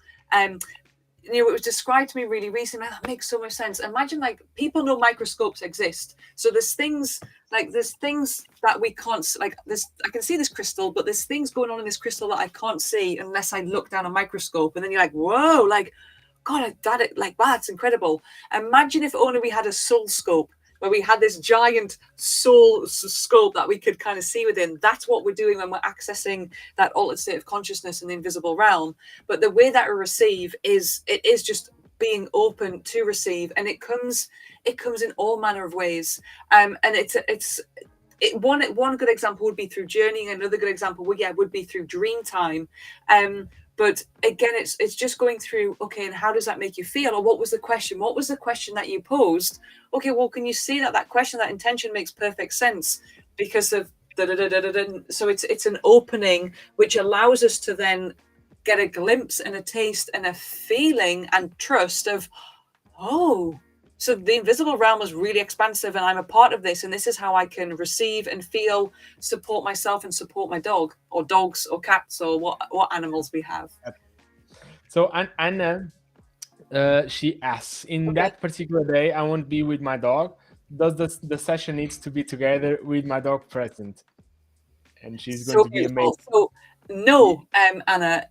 Speaker 2: It was described to me really recently. That makes so much sense. Imagine, like, people know microscopes exist. So there's things that we can't, like this. I can see this crystal, but there's things going on in this crystal that I can't see unless I look down a microscope. And then you're like, whoa, like, God, like, wow, that's incredible. Imagine if only we had a soul scope, where we had this giant soul scope that we could kind of see within. That's what we're doing when we're accessing that altered state of consciousness in the invisible realm. But the way that we receive is just being open to receive, and it comes in all manner of ways. And one good example would be through journeying. Another good example would be through dream time. But again, it's just going through, okay, and how does that make you feel? Or what was the question? What was the question that you posed? Okay, well, can you see that question, that intention makes perfect sense because of so it's an opening which allows us to then get a glimpse and a taste and a feeling and trust of, oh, so the invisible realm is really expansive and I'm a part of this, and this is how I can receive and feel, support myself and support my dog or dogs or cats or what animals we have.
Speaker 1: So Anna, she asks, in that particular day, I won't be with my dog. Does the session needs to be together with my dog present? And she's going to be amazing.
Speaker 2: So no, Anna.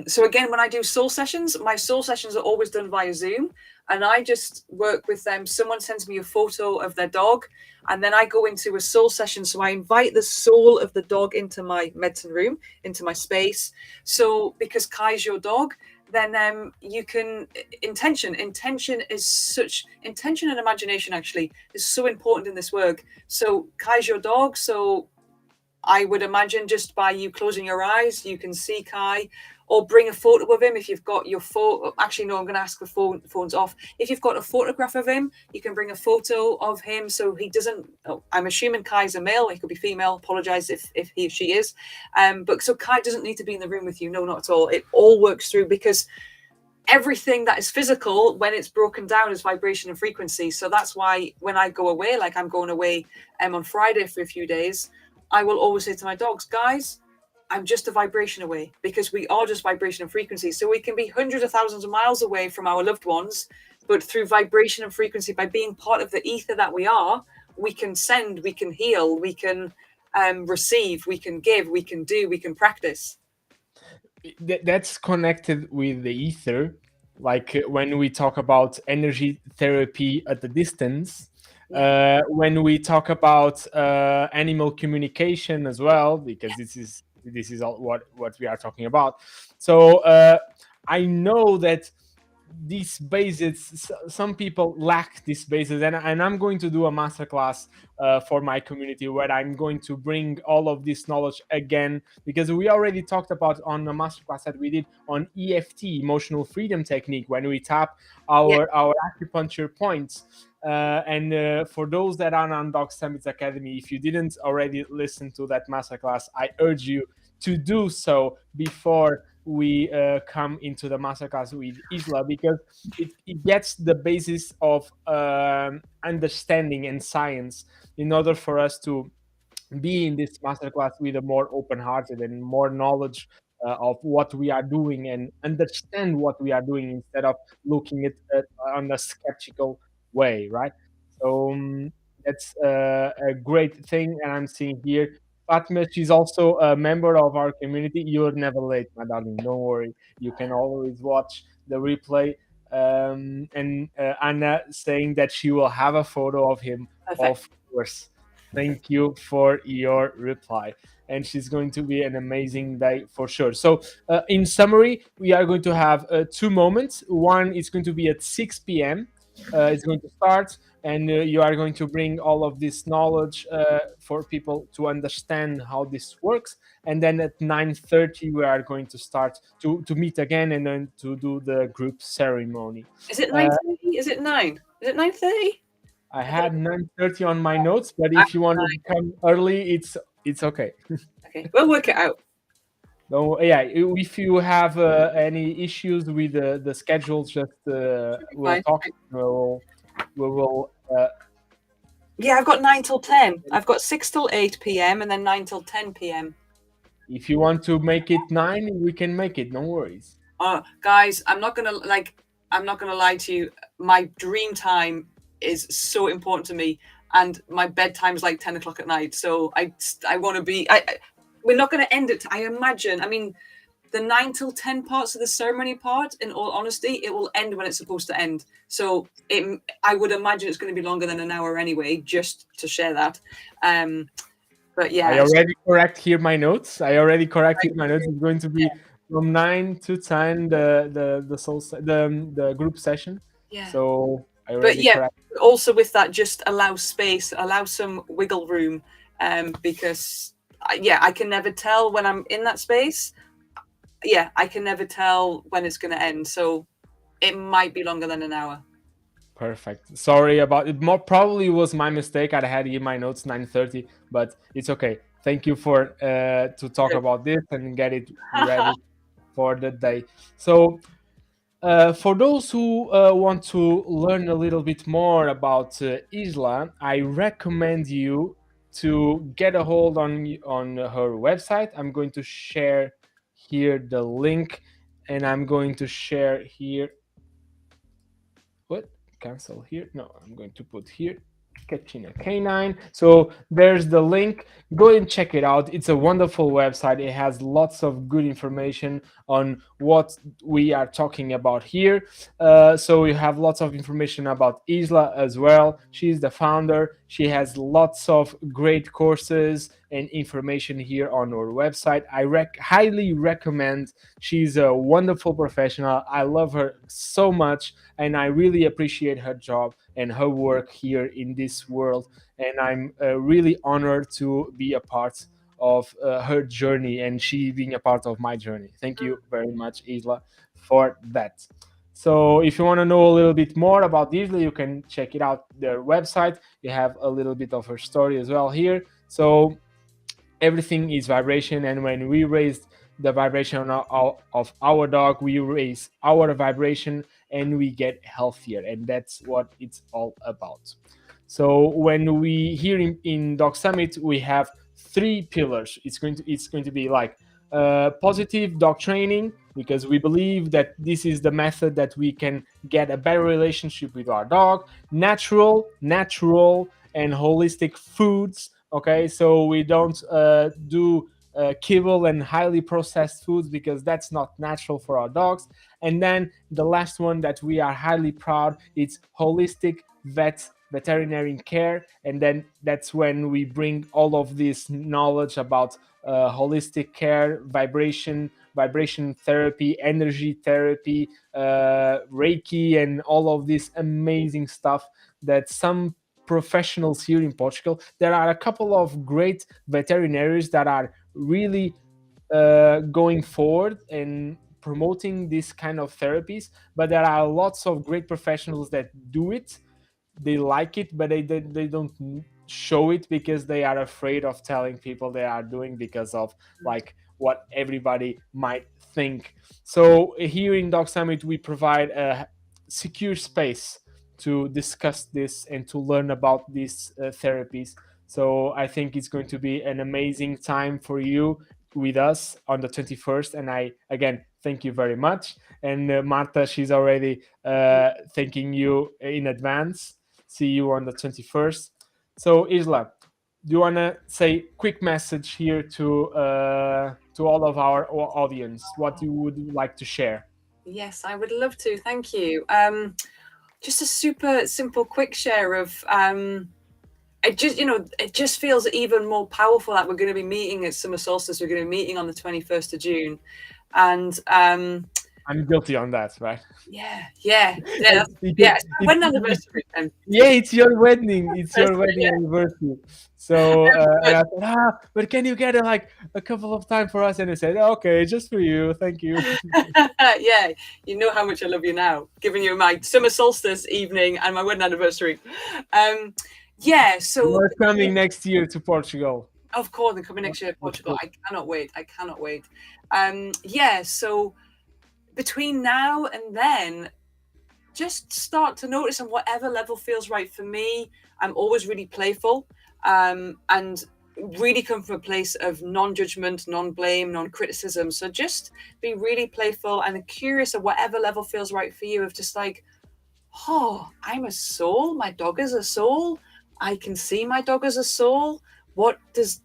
Speaker 2: So again, when I do soul sessions, my soul sessions are always done via Zoom, and I just work with them. Someone sends me a photo of their dog, and then I go into a soul session. So I invite the soul of the dog into my medicine room, into my space. So because Kai's your dog, then you can intention and imagination actually is so important in this work. So Kai's your dog, so I would imagine just by you closing your eyes, you can see Kai, or bring a photo of him if you've got your photo. Actually, no, I'm going to ask the phones off. If you've got a photograph of him, you can bring a photo of him so he doesn't. Oh, I'm assuming Kai's a male. He could be female. Apologize if he or she is. But so Kai doesn't need to be in the room with you. No, not at all. It all works through because everything that is physical, when it's broken down, is vibration and frequency. So that's why when I go away, like I'm going away on Friday for a few days, I will always say to my dogs, guys, I'm just a vibration away, because we are just vibration and frequency. So we can be hundreds of thousands of miles away from our loved ones, but through vibration and frequency, by being part of the ether that we are, we can send, we can heal, we can receive, we can give, we can do, we can practice.
Speaker 1: That's connected with the ether. Like when we talk about energy therapy at the distance, when we talk about animal communication as well, because this is all what we are talking about. So I know that these bases, some people lack these bases, and I'm going to do a masterclass for my community where I'm going to bring all of this knowledge again, because we already talked about on a masterclass that we did on EFT, emotional freedom technique, when we tap our acupuncture points. And for those that are on Dog Summits Academy, if you didn't already listen to that masterclass, I urge you to do so before we come into the masterclass with Isla, because it gets the basis of understanding and science in order for us to be in this masterclass with a more open-hearted and more knowledge of what we are doing and understand what we are doing instead of looking at it on a skeptical way, right? So that's a great thing, and I'm seeing here Fatima, she's also a member of our community. You're never late, my darling. Don't worry. You can always watch the replay And Anna saying that she will have a photo of him.
Speaker 2: Perfect.
Speaker 1: Of course. Thank you for your reply. And she's going to be an amazing day for sure. So, in summary, we are going to have two moments. One is going to be at 6 p.m. It's going to start, and you are going to bring all of this knowledge for people to understand how this works. And then at 9:30, we are going to start to meet again and then to do the group ceremony.
Speaker 2: Is it 9:30? Is it 9? Is it 9:30?
Speaker 1: I had 9:30 on my notes, but if you want to come early, it's okay.
Speaker 2: Okay, we'll work it out.
Speaker 1: No, yeah. If you have any issues with the schedules, just we'll
Speaker 2: Fine.
Speaker 1: talk. We will.
Speaker 2: Yeah, I've got 9 till 10. I've got 6 till 8 p.m. and then 9 till 10 p.m.
Speaker 1: If you want to make it 9, we can make it. No worries.
Speaker 2: Guys, I'm not gonna lie to you. My dream time is so important to me, and my bedtime is like 10 o'clock at night. So I want to be. We're not going to end it. I imagine. I mean, the 9 till 10 parts of the ceremony part. In all honesty, it will end when it's supposed to end. So I would imagine it's going to be longer than an hour anyway. Just to share that. But yeah,
Speaker 1: I already correct here my notes. I already corrected my notes. It's going to be from 9 to 10 the group session.
Speaker 2: Yeah.
Speaker 1: So I already correct.
Speaker 2: Also with that, just allow space, allow some wiggle room, because I can never tell when I'm in that space. Yeah, I can never tell when it's going to end. So it might be longer than an hour.
Speaker 1: Perfect. Sorry about it. Probably was my mistake. I had in my notes 9:30, but it's okay. Thank you for to talk about this and get it ready for the day. So, for those who want to learn a little bit more about Isla, I recommend you to get a hold on her website. I'm going to share here the link, and I'm going to share here. What? Cancel here? No, I'm going to put here catching a canine. So there's the link. Go and check it out. It's a wonderful website. It has lots of good information on what we are talking about here. So you have lots of information about Isla as well. She's the founder. She has lots of great courses and information here on our website. I highly recommend. She's a wonderful professional. I love her so much, and I really appreciate her job and her work here in this world. And I'm really honored to be a part of her journey and she being a part of my journey. Thank you very much, Isla, for that. So if you want to know a little bit more about Isla, you can check it out, their website. You have a little bit of her story as well here. So everything is vibration, and when we raise the vibration of our dog, we raise our vibration and we get healthier, and that's what it's all about. So when we here in Dog Summit, we have 3 pillars. It's going to be like positive dog training, because we believe that this is the method that we can get a better relationship with our dog. Natural and holistic foods. Okay, so we don't do kibble and highly processed foods, because that's not natural for our dogs. And then the last one that we are highly proud, it's holistic veterinary care. And then that's when we bring all of this knowledge about holistic care, vibration therapy, energy therapy, Reiki, and all of this amazing stuff that some professionals here in Portugal. There are a couple of great veterinarians that are really going forward and promoting this kind of therapies, but there are lots of great professionals that do it. They like it, but they don't show it because they are afraid of telling people they are doing, because of like what everybody might think. So here in Dog Summit, we provide a secure space to discuss this and to learn about these therapies. So I think it's going to be an amazing time for you with us on the 21st. And I, again, thank you very much. And Marta, she's already thanking you in advance. See you on the 21st. So Isla, do you want to say quick message here to all of our audience? What you would like to share?
Speaker 2: Yes, I would love to. Thank you. Just a super simple, quick share of it just feels even more powerful that we're going to be meeting at summer solstice. We're going to be meeting on the 21st of June, and
Speaker 1: I'm guilty on that, right?
Speaker 2: yeah, it's my wedding anniversary.
Speaker 1: Yeah, it's your wedding. It's your wedding anniversary. So and I said, but can you get it like a couple of times for us? And they said, okay, just for you. Thank you.
Speaker 2: Yeah, you know how much I love you now, giving you my summer solstice evening and my wedding anniversary. Yeah, so
Speaker 1: We're coming next year to Portugal.
Speaker 2: of course, they're coming next year to Portugal. I cannot wait. I cannot wait. Yeah, so between now and then, just start to notice on whatever level feels right for me. I'm always really playful, and really come from a place of non-judgment, non-blame, non-criticism. So just be really playful and curious at whatever level feels right for you, of just like, oh, I'm a soul, my dog is a soul, I can see my dog as a soul. What is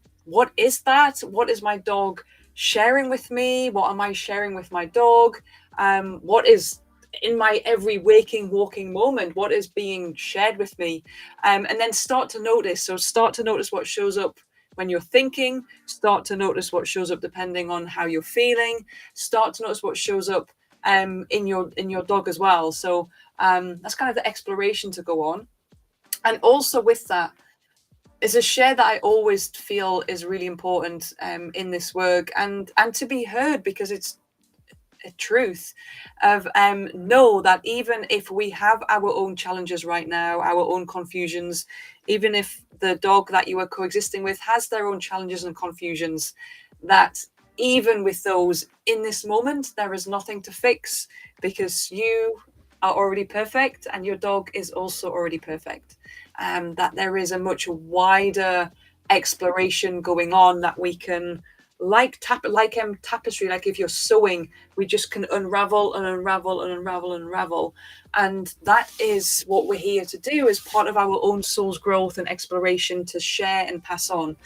Speaker 2: that? What is my dog sharing with me? What am I sharing with my dog? What is in my every waking, walking moment? What is being shared with me? And then start to notice. So start to notice what shows up when you're thinking. Start to notice what shows up depending on how you're feeling. Start to notice what shows up in your dog as well. So that's kind of the exploration to go on. And also with that is a share that I always feel is really important in this work, and to be heard, because it's a truth of know that even if we have our own challenges right now, our own confusions, even if the dog that you are coexisting with has their own challenges and confusions, that even with those, in this moment there is nothing to fix, because you are already perfect and your dog is also already perfect. That there is a much wider exploration going on, that we can, like tapestry, like if you're sewing, we just can unravel and unravel and unravel and unravel. And that is what we're here to do as part of our own soul's growth and exploration, to share and pass on.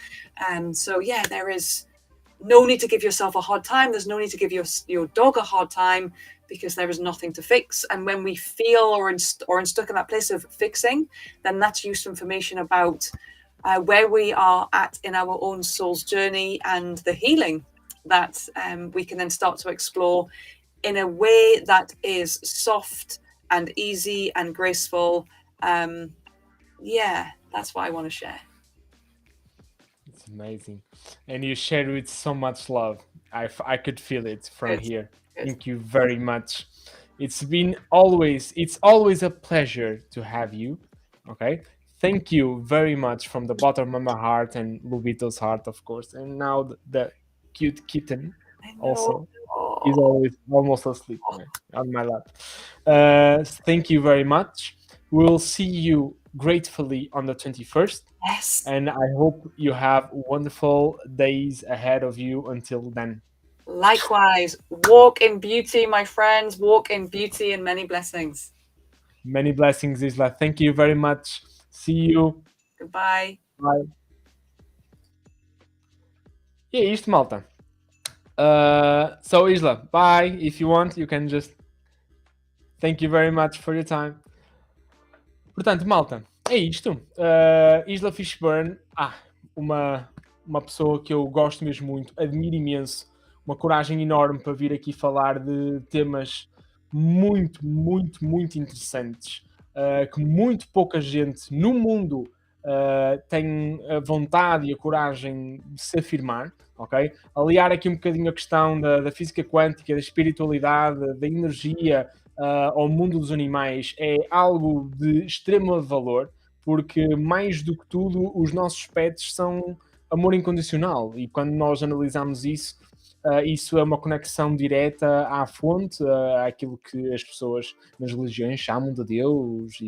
Speaker 2: So yeah, there is no need to give yourself a hard time. There's no need to give your dog a hard time, because there is nothing to fix. And when we feel or stuck in that place of fixing, then that's useful information about where we are at in our own soul's journey, and the healing that we can then start to explore in a way that is soft and easy and graceful. Yeah, that's what I want to share.
Speaker 1: It's amazing. And you share with so much love. I could feel it from here. Thank you very much. It's always a pleasure to have you. Okay. Thank you very much from the bottom of my heart and Lubito's heart, of course. And now the cute kitten also. He's always almost asleep on my lap. Thank you very much. We'll see you gratefully on the 21st.
Speaker 2: Yes.
Speaker 1: And I hope you have wonderful days ahead of you until then.
Speaker 2: Likewise, walk in beauty, my friends. Walk in beauty and many blessings.
Speaker 1: Many blessings, Isla. Thank you very much. See you.
Speaker 2: Goodbye.
Speaker 1: Bye. E é isto, malta. So, Isla, bye. If you want, you can just... Thank you very much for your time. Portanto, malta, é isto. Isla Fishburne, uma pessoa que eu gosto mesmo muito, admiro imenso, uma coragem enorme para vir aqui falar de temas muito, muito, muito interessantes, que muito pouca gente no mundo tem a vontade e a coragem de se afirmar, ok? Aliar aqui um bocadinho a questão da física quântica, da espiritualidade, da energia, ao mundo dos animais, é algo de extremo valor, porque mais do que tudo os nossos pets são amor incondicional, e quando nós analisamos isso, isso é uma conexão direta à fonte, àquilo que as pessoas nas religiões chamam de Deus,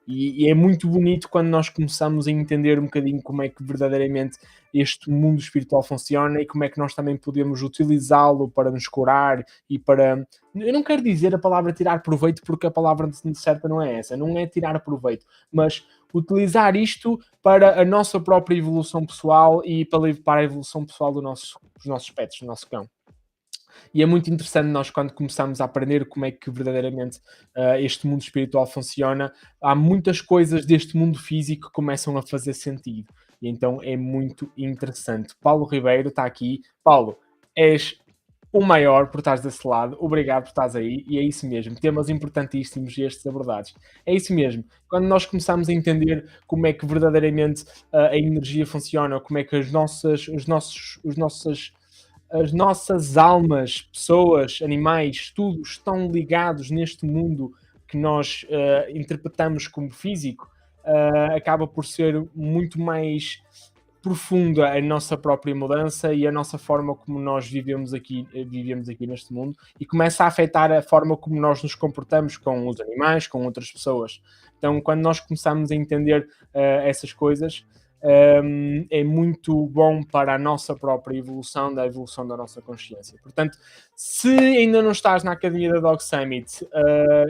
Speaker 1: e é muito bonito quando nós começamos a entender um bocadinho como é que verdadeiramente este mundo espiritual funciona e como é que nós também podemos utilizá-lo para nos curar e para... Eu não quero dizer a palavra tirar proveito, porque a palavra certa não é essa, não é tirar proveito, mas utilizar isto para a nossa própria evolução pessoal e para a evolução pessoal dos nossos pets, do nosso cão. E é muito interessante nós, quando começamos a aprender como é que verdadeiramente este mundo espiritual funciona, há muitas coisas deste mundo físico que começam a fazer sentido. E então é muito interessante. Paulo Ribeiro está aqui. Paulo, és o maior por estás desse lado. Obrigado por estás aí. E é isso mesmo. Temas importantíssimos estes abordados. É isso mesmo. Quando nós começamos a entender como é que verdadeiramente a energia funciona, como é que as nossas almas, pessoas, animais, tudo estão ligados neste mundo que nós interpretamos como físico, acaba por ser muito mais profunda a nossa própria mudança e a nossa forma como nós vivemos aqui neste mundo, e começa a afetar a forma como nós nos comportamos com os animais, com outras pessoas. Então, quando nós começamos a entender essas coisas, é muito bom para a nossa própria evolução, da evolução da nossa consciência. Portanto, se ainda não estás na Academia da Dog Summit,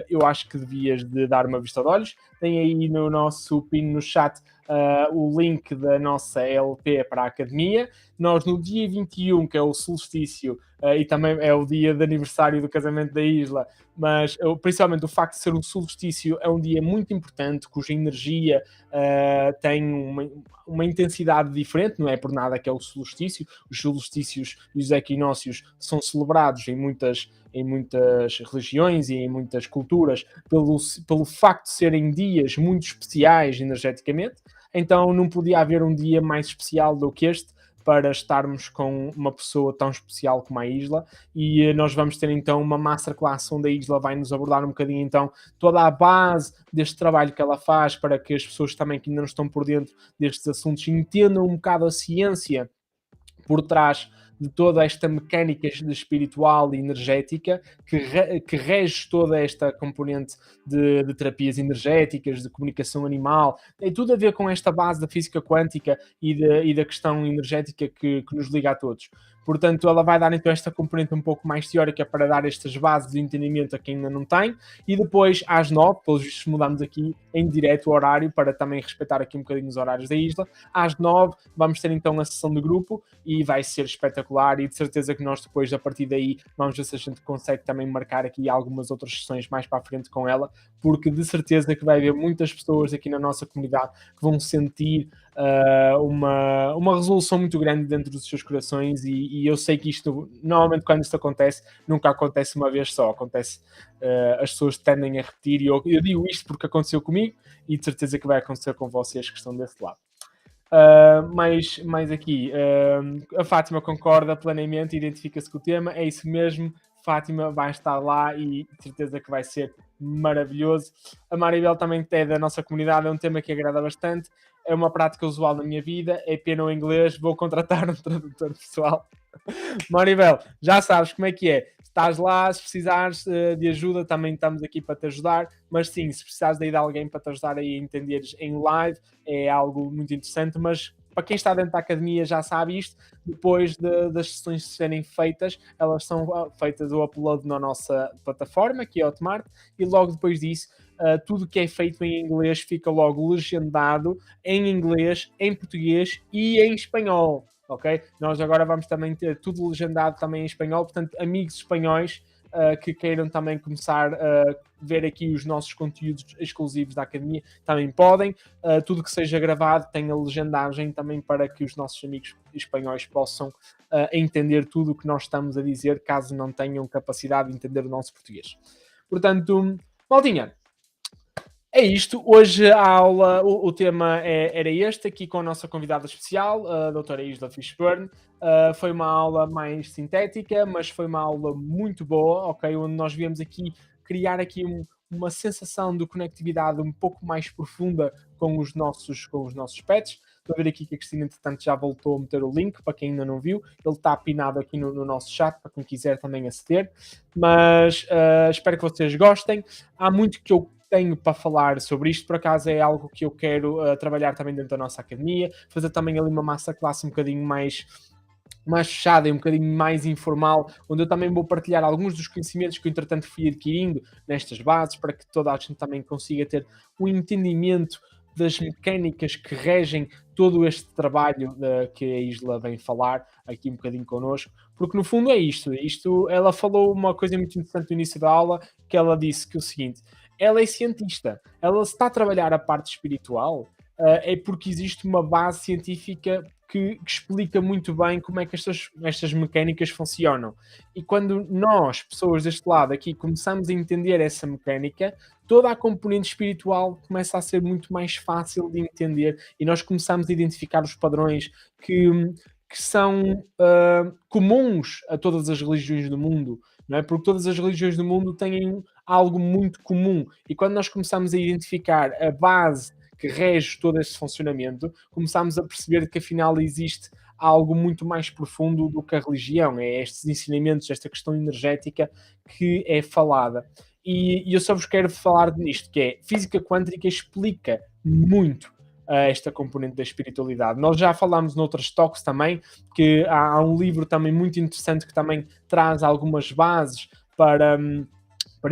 Speaker 1: eu acho que devias de dar uma vista de olhos. Tem aí no nosso pin no chat o link da nossa LP para a Academia. Nós, no dia 21, que é o solstício, e também é o dia de aniversário do casamento da Isla, mas principalmente o facto de ser um solstício é um dia muito importante, cuja energia tem uma intensidade diferente, não é por nada que é o solstício. Os solstícios e os equinócios são celebrados em muitas religiões e em muitas culturas pelo facto de serem dias muito especiais energeticamente. Então não podia haver um dia mais especial do que este para estarmos com uma pessoa tão especial como a Isla. E nós vamos ter então uma masterclass onde a Isla vai nos abordar um bocadinho então toda a base deste trabalho que ela faz, para que as pessoas também que ainda não estão por dentro destes assuntos entendam um bocado a ciência por trás de toda esta mecânica espiritual e energética que rege toda esta componente de terapias energéticas, de comunicação animal. Tem tudo a ver com esta base da física quântica e da questão energética que nos liga a todos. Portanto, ela vai dar então esta componente um pouco mais teórica para dar estas bases de entendimento a quem ainda não tem, e depois às 9, pelos vistos mudamos aqui em direto o horário para também respeitar aqui um bocadinho os horários da Isla. Às 9 vamos ter então a sessão de grupo e vai ser espetacular, e de certeza que nós depois, a partir daí, vamos ver se a gente consegue também marcar aqui algumas outras sessões mais para a frente com ela, porque de certeza que vai haver muitas pessoas aqui na nossa comunidade que vão sentir uma resolução muito grande dentro dos seus corações, e eu sei que isto, normalmente quando isto acontece, nunca acontece uma vez só, acontece, as pessoas tendem a repetir, e eu digo isto porque aconteceu comigo, e de certeza que vai acontecer com vocês que estão desse lado. Mais aqui, a Fátima concorda plenamente, identifica-se com o tema, é isso mesmo. Fátima vai estar lá e de certeza que vai ser maravilhoso. A Maribel também é da nossa comunidade, é um tema que agrada bastante, é uma prática usual na minha vida, é pena o inglês, vou contratar um tradutor pessoal. Maribel, já sabes como é que é. Estás lá, se precisares de ajuda, também estamos aqui para te ajudar, mas sim, se precisares de alguém para te ajudar a entenderes em live, é algo muito interessante. Mas para quem está dentro da academia já sabe isto, depois das sessões serem feitas, elas são feitas o upload na nossa plataforma, que é Hotmart, e logo depois disso, tudo que é feito em inglês fica logo legendado em inglês, em português e em espanhol. Ok? Nós agora vamos também ter tudo legendado também em espanhol, portanto, amigos espanhóis que queiram também começar a ver aqui os nossos conteúdos exclusivos da Academia, também podem. Tudo que seja gravado tem a legendagem também para que os nossos amigos espanhóis possam entender tudo o que nós estamos a dizer, caso não tenham capacidade de entender o nosso português. Portanto, maldinha, é isto. Hoje a aula, o tema era este, aqui com a nossa convidada especial, a doutora Isla Fishburne. Foi uma aula mais sintética, mas foi uma aula muito boa, ok? Onde nós viemos aqui criar aqui uma sensação de conectividade um pouco mais profunda com os nossos pets. Estou a ver aqui que a Cristina, entretanto, já voltou a meter o link, para quem ainda não viu. Ele está apinado aqui no nosso chat, para quem quiser também aceder. Mas espero que vocês gostem. Há muito que eu tenho para falar sobre isto, por acaso é algo que eu quero trabalhar também dentro da nossa academia, fazer também ali uma masterclass um bocadinho mais fechada e um bocadinho mais informal, onde eu também vou partilhar alguns dos conhecimentos que eu entretanto fui adquirindo nestas bases, para que toda a gente também consiga ter um entendimento das mecânicas que regem todo este trabalho que a Isla vem falar aqui um bocadinho connosco, porque no fundo é isto, ela falou uma coisa muito interessante no início da aula, que ela disse que é o seguinte, ela é cientista, ela está a trabalhar a parte espiritual, é porque existe uma base científica que explica muito bem como é que estas mecânicas funcionam. E quando nós, pessoas deste lado aqui, começamos a entender essa mecânica, toda a componente espiritual começa a ser muito mais fácil de entender e nós começamos a identificar os padrões que são comuns a todas as religiões do mundo, não é? Porque todas as religiões do mundo têm algo muito comum e quando nós começamos a identificar a base que rege todo esse funcionamento, começamos a perceber que afinal existe algo muito mais profundo do que a religião, é estes ensinamentos, esta questão energética que é falada. E eu só vos quero falar nisto, que é física quântica explica muito esta componente da espiritualidade. Nós já falámos noutros toques também, que há um livro também muito interessante que também traz algumas bases para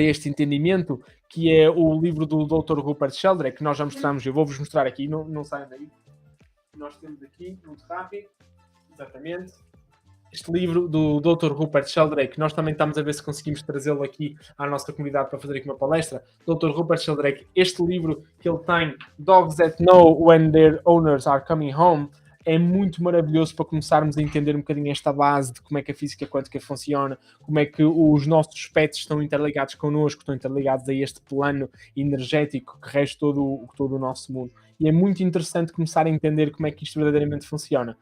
Speaker 1: este entendimento, que é o livro do Dr. Rupert Sheldrake, que nós já mostramos, eu vou-vos mostrar aqui, não saiam daí. Nós temos aqui, muito rápido, exatamente, este livro do Dr. Rupert Sheldrake, nós também estamos a ver se conseguimos trazê-lo aqui à nossa comunidade para fazer aqui uma palestra. Dr. Rupert Sheldrake, este livro que ele tem, Dogs That Know When Their Owners Are Coming Home, é muito maravilhoso para começarmos a entender um bocadinho esta base de como é que a física quântica funciona, como é que os nossos pets estão interligados connosco, estão interligados a este plano energético que rege todo o nosso mundo. E é muito interessante começar a entender como é que isto verdadeiramente funciona.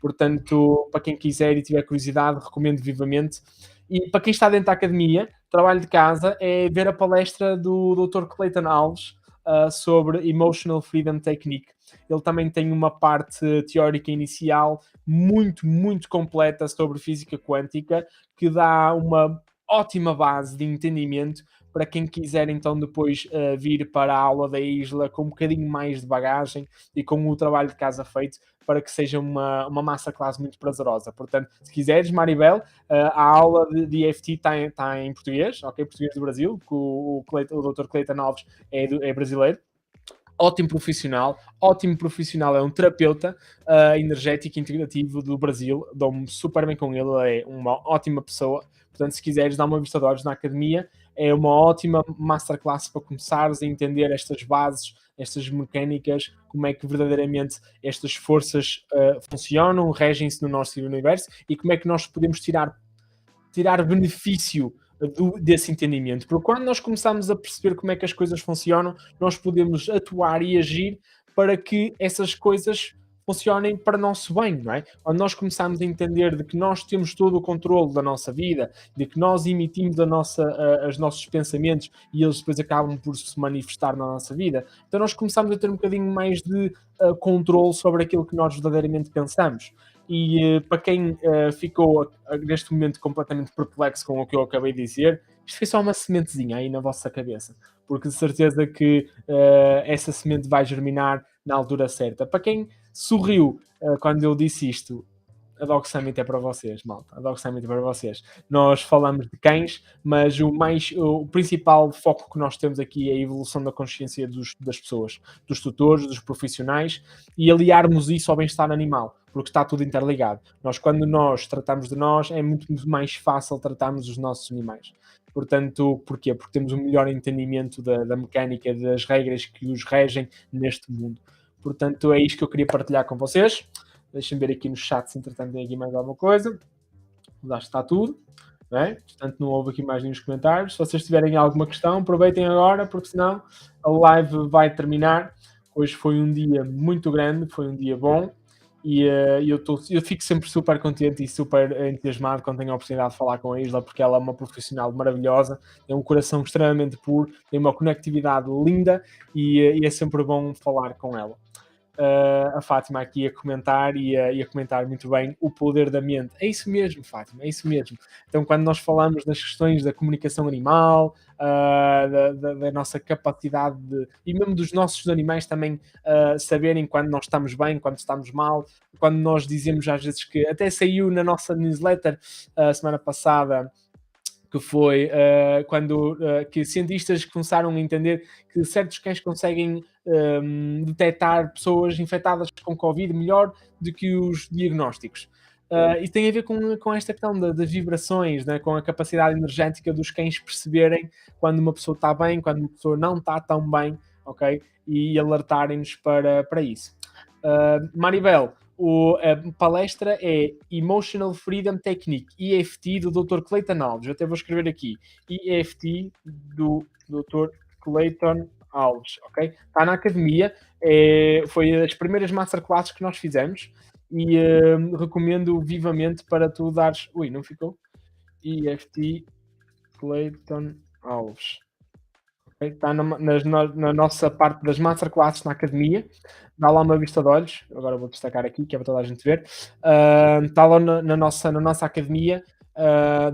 Speaker 1: Portanto, para quem quiser e tiver curiosidade, recomendo vivamente. E para quem está dentro da academia, trabalho de casa, é ver a palestra do Dr. Clayton Alves sobre Emotional Freedom Technique. Ele também tem uma parte teórica inicial muito, muito completa sobre física quântica, que dá uma ótima base de entendimento para quem quiser então depois vir para a aula da Isla com um bocadinho mais de bagagem e com o trabalho de casa feito, para que seja uma masterclass muito prazerosa. Portanto, se quiseres, Maribel, a aula de EFT está em português, ok? Português do Brasil, que o Dr. Clayton Alves é brasileiro. Ótimo profissional, é um terapeuta energético integrativo do Brasil, dou-me super bem com ele, é uma ótima pessoa. Portanto, se quiseres dar uma vista de olhos na academia, é uma ótima masterclass para começares a entender estas bases, estas mecânicas, como é que verdadeiramente estas forças funcionam, regem-se no nosso universo e como é que nós podemos tirar benefício desse entendimento. Porque quando nós começamos a perceber como é que as coisas funcionam, nós podemos atuar e agir para que essas coisas funcionem para nosso bem, não é? Quando nós começamos a entender de que nós temos todo o controle da nossa vida, de que nós emitimos os nossos pensamentos e eles depois acabam por se manifestar na nossa vida, então nós começamos a ter um bocadinho mais de controle sobre aquilo que nós verdadeiramente pensamos. E para quem ficou neste momento completamente perplexo com o que eu acabei de dizer, isto foi só uma sementezinha aí na vossa cabeça, porque de certeza que essa semente vai germinar na altura certa. Para quem sorriu quando eu disse isto, a Dog Summit é para vocês, malta. A Dog Summit é para vocês. Nós falamos de cães, mas o principal foco que nós temos aqui é a evolução da consciência das pessoas, dos tutores, dos profissionais e aliarmos isso ao bem-estar animal, porque está tudo interligado. Quando nós tratamos de nós, é muito mais fácil tratarmos os nossos animais. Portanto, porquê? Porque temos um melhor entendimento da mecânica, das regras que os regem neste mundo. Portanto, é isto que eu queria partilhar com vocês. Deixem-me ver aqui no chat se entretanto tem aqui mais alguma coisa. Já está tudo. Não é? Portanto, não houve aqui mais nenhum comentários. Se vocês tiverem alguma questão, aproveitem agora, porque senão a live vai terminar. Hoje foi um dia muito grande, foi um dia bom. E eu fico sempre super contente e super entusiasmado quando tenho a oportunidade de falar com a Isla, porque ela é uma profissional maravilhosa, tem um coração extremamente puro, tem uma conectividade linda e é sempre bom falar com ela. A Fátima aqui a comentar e a comentar muito bem o poder da mente. É isso mesmo, Fátima, é isso mesmo. Então, quando nós falamos das questões da comunicação animal, da nossa capacidade e mesmo dos nossos animais também saberem quando nós estamos bem, quando estamos mal, quando nós dizemos às vezes que até saiu na nossa newsletter a semana passada que foi quando que cientistas começaram a entender que certos cães conseguem detectar pessoas infectadas com Covid melhor do que os diagnósticos. Isso tem a ver com esta questão das vibrações, né? Com a capacidade energética dos cães perceberem quando uma pessoa está bem, quando uma pessoa não está tão bem, ok? E alertarem-nos para isso. Maribel, a palestra é Emotional Freedom Technique, EFT, do Dr. Clayton Alves. Eu até vou escrever aqui, EFT do Dr. Clayton Alves, ok? Está na academia, foi as primeiras masterclasses que nós fizemos e recomendo vivamente para tu dares... Ui, não ficou? EFT Clayton Alves. Okay? Está na nossa parte das masterclasses na academia. Dá lá uma vista de olhos. Agora vou destacar aqui, que é para toda a gente ver. Está lá na nossa academia.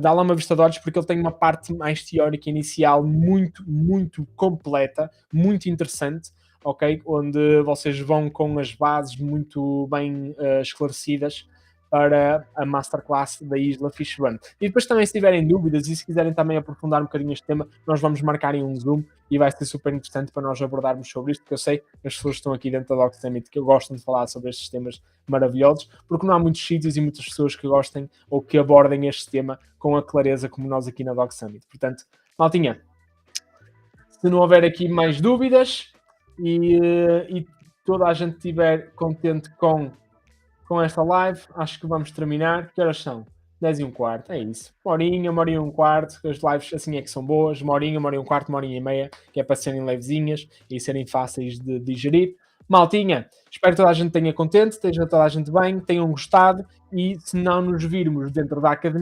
Speaker 1: Dá lá uma vista de olhos porque ele tem uma parte mais teórica inicial muito, muito completa, muito interessante, ok? Onde vocês vão com as bases muito bem esclarecidas para a masterclass da Isla Fishburne. E depois também, se tiverem dúvidas e se quiserem também aprofundar um bocadinho este tema, nós vamos marcar em um Zoom e vai ser super interessante para nós abordarmos sobre isto, porque eu sei que as pessoas que estão aqui dentro da Doc Summit que gostam de falar sobre estes temas maravilhosos, porque não há muitos sítios e muitas pessoas que gostem ou que abordem este tema com a clareza como nós aqui na Doc Summit. Portanto, maltinha, se não houver aqui mais dúvidas e toda a gente estiver contente com esta live, acho que vamos terminar. Que horas são? 10h15, é isso. Uma horinha e um quarto, as lives assim é que são boas, uma e um quarto, uma horinha e meia, que é para serem levezinhas e serem fáceis de digerir. Maltinha, espero que toda a gente tenha contente, esteja toda a gente bem, tenham gostado e se não nos virmos dentro da academia,